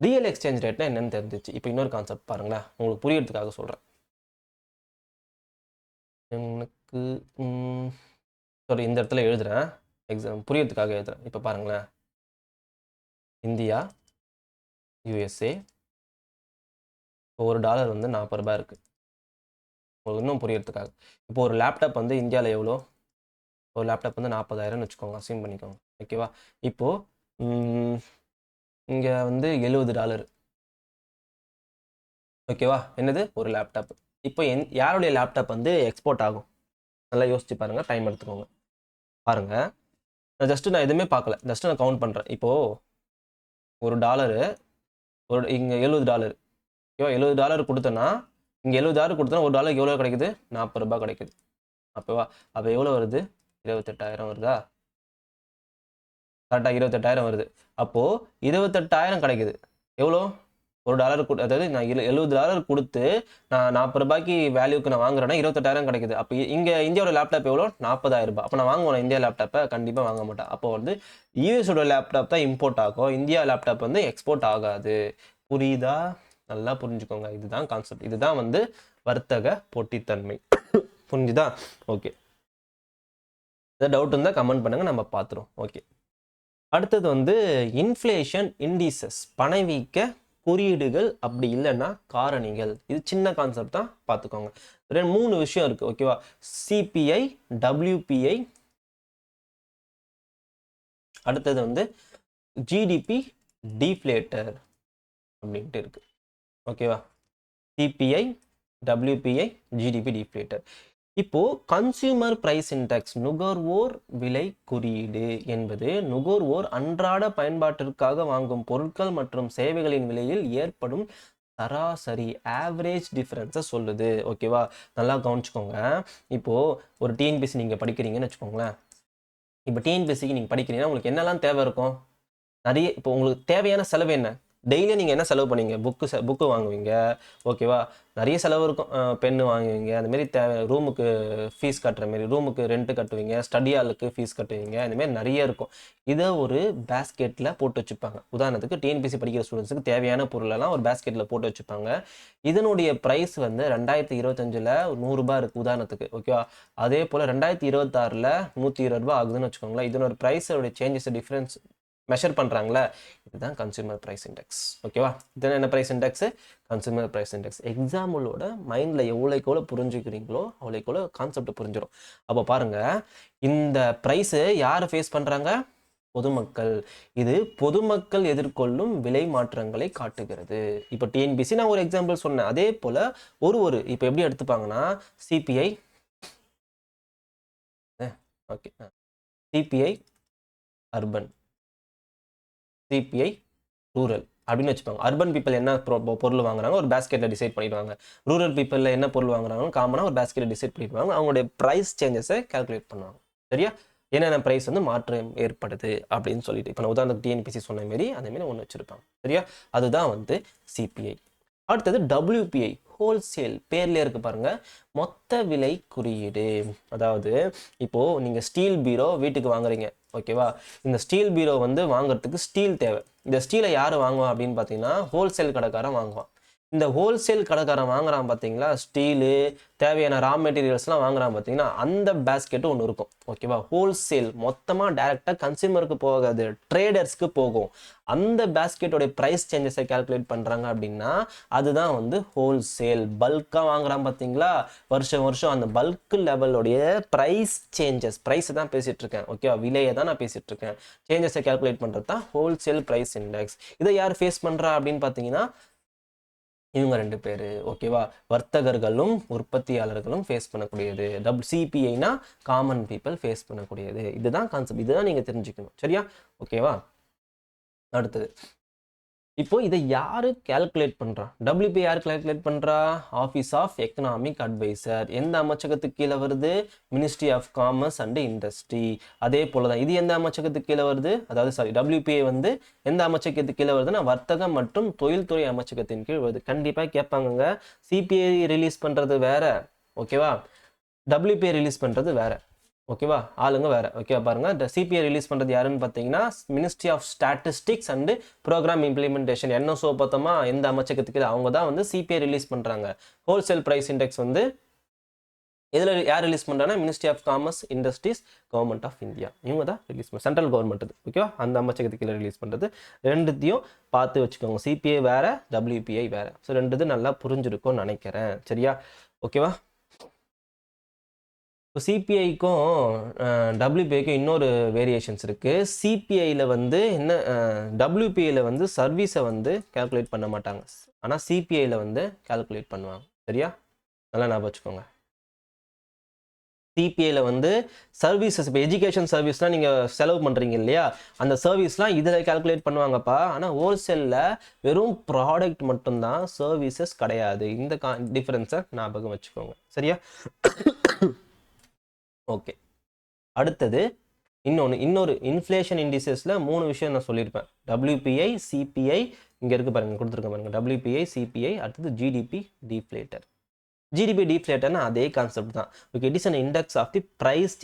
ரியல் எக்ஸ்சேஞ்ச் ரேட்னா என்னென்னு தெரிஞ்சிச்சு. இப்போ இன்னொரு கான்செப்ட் பாருங்களேன், உங்களுக்கு புரியறதுக்காக சொல்கிறேன். எனக்கு சாரி, இந்த இடத்துல எழுதுகிறேன், எக்ஸாம் புரியறதுக்காக எழுதுகிறேன். இப்போ பாருங்களேன், இந்தியா, யூஎஸ்ஏ, $1 வந்து $40 இருக்குது. உங்களுக்கு இன்னும் புரியறதுக்காக. இப்போ ஒரு லேப்டாப் வந்து இந்தியாவில் எவ்வளோ? ஒரு லேப்டாப் வந்து 40,000 வச்சுக்கோங்க, அசைன் பண்ணிக்கோங்க. ஓகேவா? இப்போது இங்கே வந்து $70. ஓகேவா? என்னது? ஒரு லேப்டாப். இப்போ யாருடைய லேப்டாப் வந்து எக்ஸ்போர்ட் ஆகும்? நல்லா யோசிச்சு பாருங்க, டைம் எடுத்துக்கோங்க. பாருங்க, நான் எதுவுமே பார்க்கல, ஜஸ்ட் நான் கவுண்ட் பண்ணுறேன். இப்போது ஒரு டாலரு இங்கே $70, ஓகேவா? $70 கொடுத்தேன்னா இங்கே $70 கொடுத்தனா ஒரு டாலருக்கு எவ்வளோ கிடைக்குது? $40 கிடைக்குது. அப்போவா? அப்போ எவ்வளோ வருது? 28,000 வருதா? கரெக்டாக 28,000 வருது. அப்போது 28,000 கிடைக்குது. எவ்வளோ? ஒரு டாலர் அதாவது நான் $70 கொடுத்து நான் $40 வேல்யூக்கு நான் வாங்குறேன்னா 28,000 கிடைக்குது. அப்போ இங்கே இந்தியாவோட லேப்டாப் எவ்வளோ? $40,000. அப்போ நான் வாங்குவேன் இந்தியா லேப்டாப்பை? கண்டிப்பாக வாங்க மாட்டேன். அப்போ வந்து யூஎஸோட லேப்டாப் தான் இம்போர்ட் ஆகும், இந்தியா லேப்டாப் வந்து எக்ஸ்போர்ட் ஆகாது. புரியுதா? நல்லா புரிஞ்சுக்கோங்க. இதுதான் கான்செப்ட். இதுதான் வந்து வர்த்தக போட்டித்தன்மை. புரிஞ்சுதா? ஓகே, ஏதாவது டவுட் இருந்தால் கமெண்ட் பண்ணுங்கள், நம்ம பார்த்துருவோம். ஓகே, அடுத்தது வந்து இன்ஃப்ளேஷன் இண்டிசஸ், பணவீக்க குறியீடுகள், அப்படி இல்லைன்னா காரணிகள். இது சின்ன கான்செப்ட் தான், பார்த்துக்கோங்க. 3 விஷயம் இருக்குது, ஓகேவா? சிபிஐ, டபிள்யூபிஐ, அடுத்தது வந்து ஜிடிபி டிஃப்ளேட்டர் அப்படின்ட்டு இருக்கு, ஓகேவா? CBI, WPI, GDP deflator. இப்போ கன்சியூமர் பிரைஸ் இண்டெக்ஸ், நுகர்வோர் விலை குறியீடு என்பது நுகர்வோர் அன்றாட பயன்பாட்டிற்காக வாங்கும் பொருட்கள் மற்றும் சேவைகளின் விலையில் ஏற்படும் சராசரி ஆவரேஜ் டிஃபரன்ஸை சொல்லுது, ஓகேவா? நல்லா கவனிச்சுக்கோங்க. இப்போ ஒரு டிஎன்பிஎஸ்சி நீங்கள் படிக்கிறீங்கன்னு வச்சுக்கோங்களேன். இப்போ டிஎன்பிஎஸ்சிக்கு நீங்கள் படிக்கிறீங்கன்னா உங்களுக்கு என்னெல்லாம் தேவை இருக்கும்? நிறைய. இப்போ உங்களுக்கு தேவையான செலவு என்ன? டெய்லியும் நீங்கள் என்ன செலவு பண்ணுவீங்க? புக்கு வாங்குவீங்க, ஓகேவா? நிறைய செலவு இருக்கும். பென்னு வாங்குவீங்க, அந்தமாரி ரூமுக்கு ஃபீஸ் கட்டுற மாரி, ரூமுக்கு ரெண்ட்டு கட்டுவீங்க, ஸ்டடி ஹாலுக்கு ஃபீஸ் கட்டுவீங்க, இந்தமாரி நிறைய இருக்கும். இதை ஒரு பேஸ்கெட்டில் போட்டு வச்சுப்பாங்க. உதாரணத்துக்கு டிஎன்பிஎஸ்சி படிக்கிற ஸ்டூடெண்ட்ஸுக்கு தேவையான பொருளெல்லாம் ஒரு பேஸ்கெட்டில் போட்டு வச்சுப்பாங்க. இதனுடைய ப்ரைஸ் வந்து 2025 $100 இருக்குது உதாரணத்துக்கு, ஓகேவா? அதே போல் 2026 $120 ஆகுதுன்னு வச்சுக்கோங்களேன். இதனோட ப்ரைஸோடைய சேஞ்சஸ் டிஃப்ரென்ஸ் மெஷர் பண்ணுறாங்களே, இதுதான் கன்சியூமர் ப்ரைஸ் இண்டெக்ஸ், ஓகேவா? இதுதான் என்ன price index? Consumer price index. எக்ஸாம்பிளோட மைண்டில் எவ்வளோக்கு புரிஞ்சுக்கிறீங்களோ அவ்வளோக்கு கான்செப்ட் புரிஞ்சிடும். அப்போ பாருங்கள், இந்த ப்ரைஸு யார் ஃபேஸ் பண்ணுறாங்க? பொதுமக்கள். இது பொதுமக்கள் எதிர்கொள்ளும் விலை மாற்றங்களை காட்டுகிறது. இப்போ டிஎன்பிசி நான் ஒரு எக்ஸாம்பிள் சொன்னேன். அதே போல் இப்போ எப்படி எடுத்துப்பாங்கன்னா, CPI, okay, CPI urban, CPI rural அப்படின்னு வச்சுப்பாங்க. அர்பன் பீப்பிள் என்ன பொருள் வாங்குறாங்க ஒரு பேஸ்கெட்டில் டிசைட் பண்ணிடுவாங்க. ரூரல் பீப்பிளில் என்ன பொருள் வாங்குறாங்க காமனாக ஒரு பேஸ்கெட்டில் டிசைட் பண்ணிடுவாங்க. அவங்களுடைய ப்ரைஸ் சேஞ்சஸை கால்குலேட் பண்ணுவாங்க. சரியா? என்னென்ன ப்ரைஸ் வந்து மாற்றம் ஏற்படுது அப்படின்னு சொல்லிட்டு, இப்போ நான் உதாரணத்துக்கு டிஎன்பிசி சொன்ன மாரி அதேமாரி ஒன்று வச்சுருப்பாங்க. சரியா? அதுதான் வந்து சிபிஐ. அடுத்தது டபிள்யூபிஐ, ஹோல்சேல். பேர்லேயே இருக்கு பாருங்க, மொத்த விலை குறியீடு. அதாவது இப்போது நீங்கள் ஸ்டீல் பீரோ வீட்டுக்கு வாங்குறீங்க, ஓகேவா? இந்த ஸ்டீல் பீரோ வந்து வாங்குறதுக்கு ஸ்டீல் தேவை. இந்த ஸ்டீலை யார் வாங்குவான் அப்படின்னு பார்த்தீங்கன்னா, ஹோல்சேல் கடைக்காரன் வாங்குவான். இந்த ஹோல்சேல் கடைக்காரன் வாங்குறான் பார்த்தீங்களா, ஸ்டீலு தேவையான ரா மெட்டீரியல்ஸ்லாம் வாங்குறான் பார்த்தீங்கன்னா, அந்த பேஸ்கெட்டு ஒன்று இருக்கும், ஓகேவா? ஹோல்சேல் மொத்தமாக டைரெக்டாக கன்சியூமருக்கு போகாது, ட்ரேடர்ஸ்க்கு போகும். அந்த பேஸ்கெட்டோடைய ப்ரைஸ் சேஞ்சஸை கால்குலேட் பண்ணுறாங்க அப்படின்னா அதுதான் வந்து ஹோல்சேல். பல்காக வாங்குறான் பார்த்தீங்களா, வருஷம் வருஷம் அந்த பல்க் லெவலோடைய ப்ரைஸ் சேஞ்சஸ், ப்ரைஸை தான் பேசிகிட்டு இருக்கேன், ஓகேவா? விலையை தான் நான் பேசிகிட்டு இருக்கேன். சேஞ்சஸை கால்குலேட் பண்ணுறது தான் ஹோல்சேல் ப்ரைஸ் இண்டெக்ஸ். இதை யார் ஃபேஸ் பண்ணுறா அப்படின்னு பார்த்தீங்கன்னா, இவங்க 2 பேர், ஓகேவா? வர்த்தகர்களும் உற்பத்தியாளர்களும் ஃபேஸ் பண்ணக்கூடியது. சிபிஐனா காமன் பீப்புள் ஃபேஸ் பண்ணக்கூடியது. இதுதான் கான்செப்ட். இதுதான் நீங்கள் தெரிஞ்சுக்கணும். சரியா? ஓகேவா? அடுத்தது, இப்போ இதை யாரு கால்குலேட் பண்றா? டபிள்யூபி யார் கால்குலேட் பண்றா? Office of economic adviser. எந்த அமைச்சகத்துக்கு கீழே வருது? Ministry of commerce and industry. அதே போல தான் இது எந்த அமைச்சகத்துக்கு கீழே வருது? அதாவது டபிள்யூபிஐ வந்து எந்த அமைச்சகத்துக்கு கீழே வருதுன்னா வர்த்தகம் மற்றும் தொழில்துறை அமைச்சகத்தின் கீழ் வருது. கண்டிப்பாக கேட்பாங்க. சிபிஐ ரிலீஸ் பண்றது வேற, ஓகேவா? டபிள்யூபிஐ ரிலீஸ் பண்றது வேற, ஓகேவா? ஆளுங்க வேற, ஓகேவா? பாருங்க, இந்த சிபிஐ ரிலீஸ் பண்றது யாருன்னு பார்த்தீங்கன்னா ministry of statistics and programme implementation. NSO பார்த்தோமா, எந்த அமைச்சகத்துக்கு அவங்க தான் வந்து சிபிஐ ரிலீஸ் பண்றாங்க. ஹோல்சேல் பிரைஸ் இண்டெக்ஸ் வந்து இதில் யார் ரிலீஸ் பண்ணுறாங்கன்னா ministry of commerce industries, government of India. இவங்க தான் ரிலீஸ் பண்ண, சென்ட்ரல் கவர்மெண்ட் இது, ஓகேவா? அந்த அமைச்சகத்துக்கு கீழே ரிலீஸ் பண்ணுறது. ரெண்டுத்தையும் பார்த்து வச்சுக்கோங்க. சிபிஐ வேற, டபிள்யூபிஐ வேற. ஸோ ரெண்டு நல்லா புரிஞ்சிருக்கும்னு நினைக்கிறேன். சரியா? ஓகேவா? இப்போ சிபிஐக்கும் டபிள்யூபிஐக்கும் இன்னொரு வேரியேஷன்ஸ் இருக்குது. சிபிஐயில் வந்து என்ன, டபிள்யூபிஐயில் வந்து சர்வீஸை வந்து கால்குலேட் பண்ண மாட்டாங்க, ஆனால் சிபிஐயில் வந்து கால்குலேட் பண்ணுவாங்க. சரியா? நல்லா ஞாபகம் வச்சுக்கோங்க. சிபிஐல வந்து சர்வீசஸ், இப்போ எஜுகேஷன் சர்வீஸ்லாம் நீங்கள் செலவு பண்ணுறீங்க இல்லையா, அந்த சர்வீஸ்லாம் இதில் கால்குலேட் பண்ணுவாங்கப்பா. ஆனால் ஹோல்சேலில் வெறும் ப்ராடக்ட் மட்டும்தான், சர்வீசஸ் கிடையாது. இந்த டிஃப்ரென்ஸை ஞாபகம் வச்சுக்கோங்க. சரியா? ஓகே, அடுத்தது இன்னொரு இன்ஃப்ளேஷன் இண்டிசஸில் 3 விஷயம் நான் சொல்லியிருப்பேன். WPI, CPI, இங்கே இருக்குது பாருங்கள், கொடுத்துருக்க பாருங்கள். WPI, CPI, அடுத்தது GDP டிஃப்ளேட்டர். GDP டிஃப்ளேட்டர்னா அதே கான்செப்ட் தான். Okay, it is an index of the price.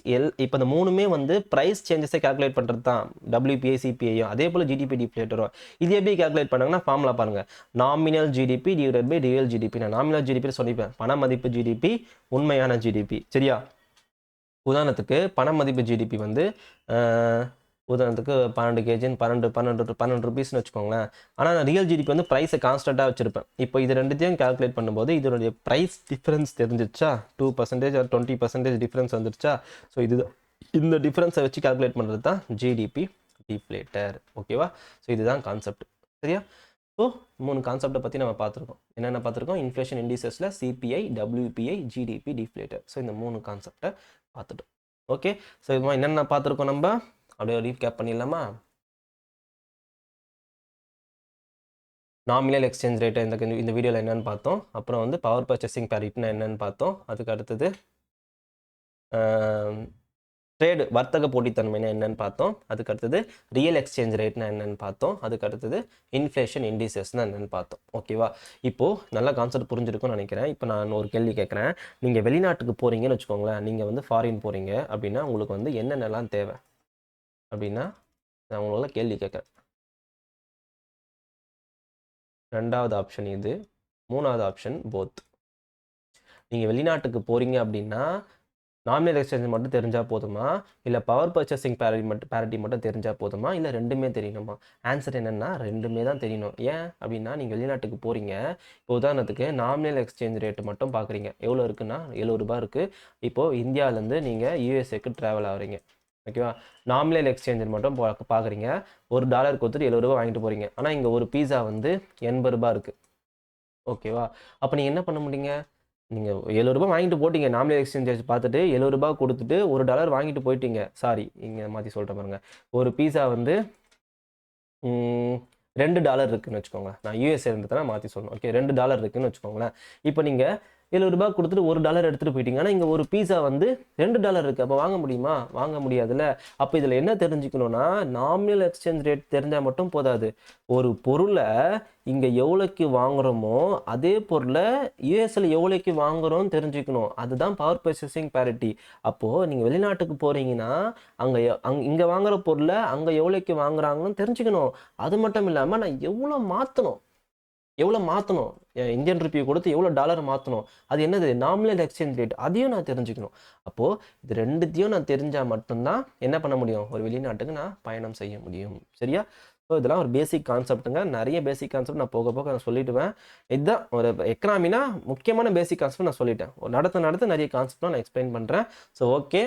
இப்போ இந்த 3மே வந்து ப்ரைஸ் சேஞ்சஸை கால்குலேட் பண்ணுறது தான். WPI, CPIயும் அதே போல் GDP டிஃப்ளேட்டரும். இது எப்படி கால்குலேட் பண்ணாங்கன்னா ஃபார்முலா பாருங்கள். Nominal GDP divided by real GDP. நான் நாமினல் GDP சொல்லிப்பேன், பண மதிப்பு GDP, உண்மையான GDP. சரியா? உதாரணத்துக்கு பண மதிப்பு GDP வந்து உதாரணத்துக்கு 12 கேஜின்னு 12 ருபீஸ்னு வச்சுக்கோங்களேன். ஆனால் நான் ரியல் GDP வந்து ப்ரைஸை கான்ஸ்டண்ட்டாக வச்சுருப்பேன். இப்போ இது ரெண்டுத்தையும் கால்குலேட் பண்ணும்போது இதனுடைய ப்ரைஸ் டிஃப்ரென்ஸ் தெரிஞ்சிருச்சா, 2% or 20% டிஃப்ரென்ஸ் வந்துருச்சா. ஸோ இந்த டிஃப்ரென்ஸை வச்சு கால்குலேட் பண்ணுறது தான் GDP டிஃப்ளேட்டர். ஓகேவா? ஸோ இதுதான் கான்செப்ட். சரியா? ஸோ 3 கான்செப்டை பற்றி நம்ம பார்த்துருக்கோம். என்னென்ன பார்த்துருக்கோம்? இன்ஃப்ளேஷன் இண்டிசஸில் CPI, WPI, GDP deflator. So இந்த 3 கான்செப்டை பார்த்துட்டோம். ஓகே, ஸோ இது மாதிரி என்னென்ன பார்த்துருக்கோம் நம்ம அப்படியே ரீகேப் பண்ணிடலாமா? நாமினல் எக்ஸ்சேஞ்ச் ரேட்டை இந்த வீடியோவில் என்னென்னு பார்த்தோம். அப்புறம் வந்து பவர் பர்ச்சேசிங் பேரிட்னா என்னென்னு பார்த்தோம். அதுக்கு அடுத்தது ட்ரேடு, வர்த்தக போட்டித்தன்மைனா என்னென்னு பார்த்தோம். அதுக்கு அடுத்தது ரியல் எக்ஸ்சேஞ்ச் ரேட்னா என்னென்னு பார்த்தோம். அதுக்கு அடுத்தது இன்ஃப்ளேஷன் இண்டிசஸ்னா என்னென்னு பார்த்தோம். ஓகேவா? இப்போது நல்ல கான்செப்ட் புரிஞ்சிருக்கும்னு நினைக்கிறேன். இப்போ நான் ஒரு கேள்வி கேட்குறேன். நீங்கள் வெளிநாட்டுக்கு போகிறீங்கன்னு வச்சுக்கோங்களேன். நீங்கள் வந்து ஃபாரின் போகிறீங்க அப்படின்னா உங்களுக்கு வந்து என்னென்னலாம் தேவை அப்படின்னா நான் உங்களோட கேள்வி கேட்குறேன். 2வது ஆப்ஷன் இது, 3வது ஆப்ஷன் போத். நீங்கள் வெளிநாட்டுக்கு போகிறீங்க அப்படின்னா நாமினல் எக்ஸ்சேஞ்ச் மட்டும் தெரிஞ்சால் போதுமா, இல்லை பவர் பர்ச்சேசிங் பேரிட்டி மட்டும் தெரிஞ்சால் போதுமா, இல்லை ரெண்டுமே தெரியணுமா? ஆன்சர் என்னென்னா ரெண்டுமே தான் தெரியணும். ஏன் அப்படின்னா நீங்கள் வெளிநாட்டுக்கு போகிறீங்க. இப்போ உதாரணத்துக்கு நாமினல் எக்ஸ்சேஞ்ச் ரேட்டு மட்டும் பார்க்குறீங்க. எவ்வளோ இருக்குன்னா 70 ரூபா இருக்குது. இப்போது இந்தியாவிலேருந்து நீங்கள் யூஎஸ்ஏக்கு ட்ராவல் ஆகிறீங்க. ஓகேவா? நாமினல் எக்ஸ்சேஞ்ச் மட்டும் பார்க்குறீங்க. $1 கொடுத்துட்டு 70 ரூபா வாங்கிட்டு போகிறீங்க. ஆனால் இங்கே ஒரு பீஸா வந்து 80 ரூபா இருக்குது. ஓகேவா? அப்போ நீங்கள் என்ன பண்ண முடியுங்க? நீங்கள் 70 ரூபா வாங்கிட்டு போட்டிங்க, நாமினல் எக்ஸ்சேஞ்ச் பார்த்துட்டு 70 ரூபா கொடுத்துட்டு $1 வாங்கிட்டு போயிட்டீங்க. சாரி, இங்கே மாற்றி சொல்கிறேன் பாருங்க. ஒரு பீஸா வந்து $2 இருக்குன்னு வச்சுக்கோங்க. நான் யூஎஸ்ஏ இருந்ததுனா மாற்றி சொல்லணும். ஓகே, $2 இருக்குன்னு வச்சுக்கோங்களேன். இப்போ நீங்கள் 70 ரூபா கொடுத்துட்டு $1 எடுத்துகிட்டு போயிட்டீங்க. ஆனால் இங்கே ஒரு பீஸா வந்து $2 இருக்குது. அப்போ வாங்க முடியுமா? வாங்க முடியாதுல்ல. அப்போ இதில் என்ன தெரிஞ்சுக்கணுன்னா, நாமினல் எக்ஸ்சேஞ்ச் ரேட் தெரிஞ்சால் மட்டும் போதாது. ஒரு பொருளை இங்கே எவ்வளோக்கு வாங்குகிறோமோ அதே பொருளை யூஎஸ்ஏல எவ்வளோக்கு வாங்குகிறோன்னு தெரிஞ்சுக்கணும். அதுதான் பவர் பர்ச்சேசிங் பேரிட்டி. அப்போது நீங்கள் வெளிநாட்டுக்கு போகிறீங்கன்னா இங்கே வாங்குகிற பொருளை அங்கே எவ்வளோக்கு வாங்குறாங்கன்னு தெரிஞ்சுக்கணும். அது மட்டும் இல்லாமல் நான் எவ்வளோ மாற்றணும், இந்தியன் ருப்பியை கொடுத்து எவ்வளோ டாலர் மாற்றணும், அது என்னது நாமினல் எக்ஸ்சேஞ்ச் ரேட், அதையும் நான் தெரிஞ்சுக்கணும். அப்போது இது ரெண்டுத்தையும் நான் தெரிஞ்சால் மட்டும்தான் என்ன பண்ண முடியும், ஒரு வெளிநாட்டுக்கு நான் பயணம் செய்ய முடியும். சரியா? ஸோ இதெல்லாம் ஒரு பேசிக் கான்செப்ட்டுங்க. நிறைய பேசிக் கான்செப்ட் நான் போக போக நான் சொல்லிவிடுவேன். இதுதான் ஒரு எக்கனாமினா முக்கியமான பேசிக் கான்செப்ட் நான் சொல்லிட்டேன். நடத்த நிறைய கான்செப்ட்லாம் நான் எக்ஸ்பிளைன் பண்ணுறேன். ஸோ ஓகே,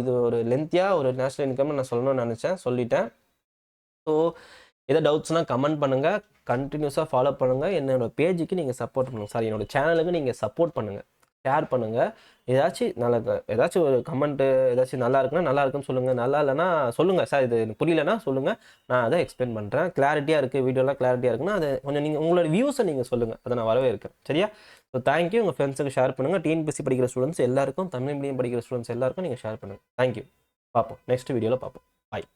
இது ஒரு லென்த்தியாக ஒரு நேஷனல் இன்கம் நான் சொல்லணும்னு நினச்சேன், சொல்லிட்டேன். ஸோ எதாவது டவுட்ஸ்னால் கமெண்ட் பண்ணுங்கள், கண்டினியூஸாக ஃபாலோ பண்ணுங்கள். என்னோடய பேஜுக்கு நீங்கள் சப்போர்ட் பண்ணுங்கள், சாரி என்னோடய சேனலுக்கு நீங்கள் சப்போர்ட் பண்ணுங்கள், ஷேர் பண்ணுங்கள். ஏதாச்சும் ஒரு கமெண்ட்டு ஏதாச்சும் நல்லா இருக்குன்னா நல்லா இருக்குன்னு சொல்லுங்கள், நல்லா இல்லைன்னா சொல்லுங்கள், சார் இது எனக்கு புரியலன்னா சொல்லுங்கள், நான் அதை எக்ஸ்பிளைன் பண்ணுறேன். கிளாரிட்டியாக இருக்குது, வீடியோலாம் கிளாரிட்டியாக இருக்குன்னா அதை கொஞ்சம் நீங்கள் உங்களோட வியூஸை நீங்கள் சொல்லுங்கள், அதை நான் வரவே இருக்கேன். சரியா? So thank you. உங்கள் ஃப்ரெண்ட்ஸுக்கு ஷேர் பண்ணுங்கள். டிஎன்பிஎஸ்சி படிக்கிற ஸ்டூடெண்ட்ஸ் எல்லாருக்கும், தமிழ் மீடியம் படிக்கிற ஸ்டூடெண்ட்ஸ் எல்லாருக்கும் நீங்கள் ஷேர் பண்ணுங்கள். தேங்க்யூ. பார்ப்போம், நெக்ஸ்ட் வீடியோவில் பார்ப்போம். பாய்.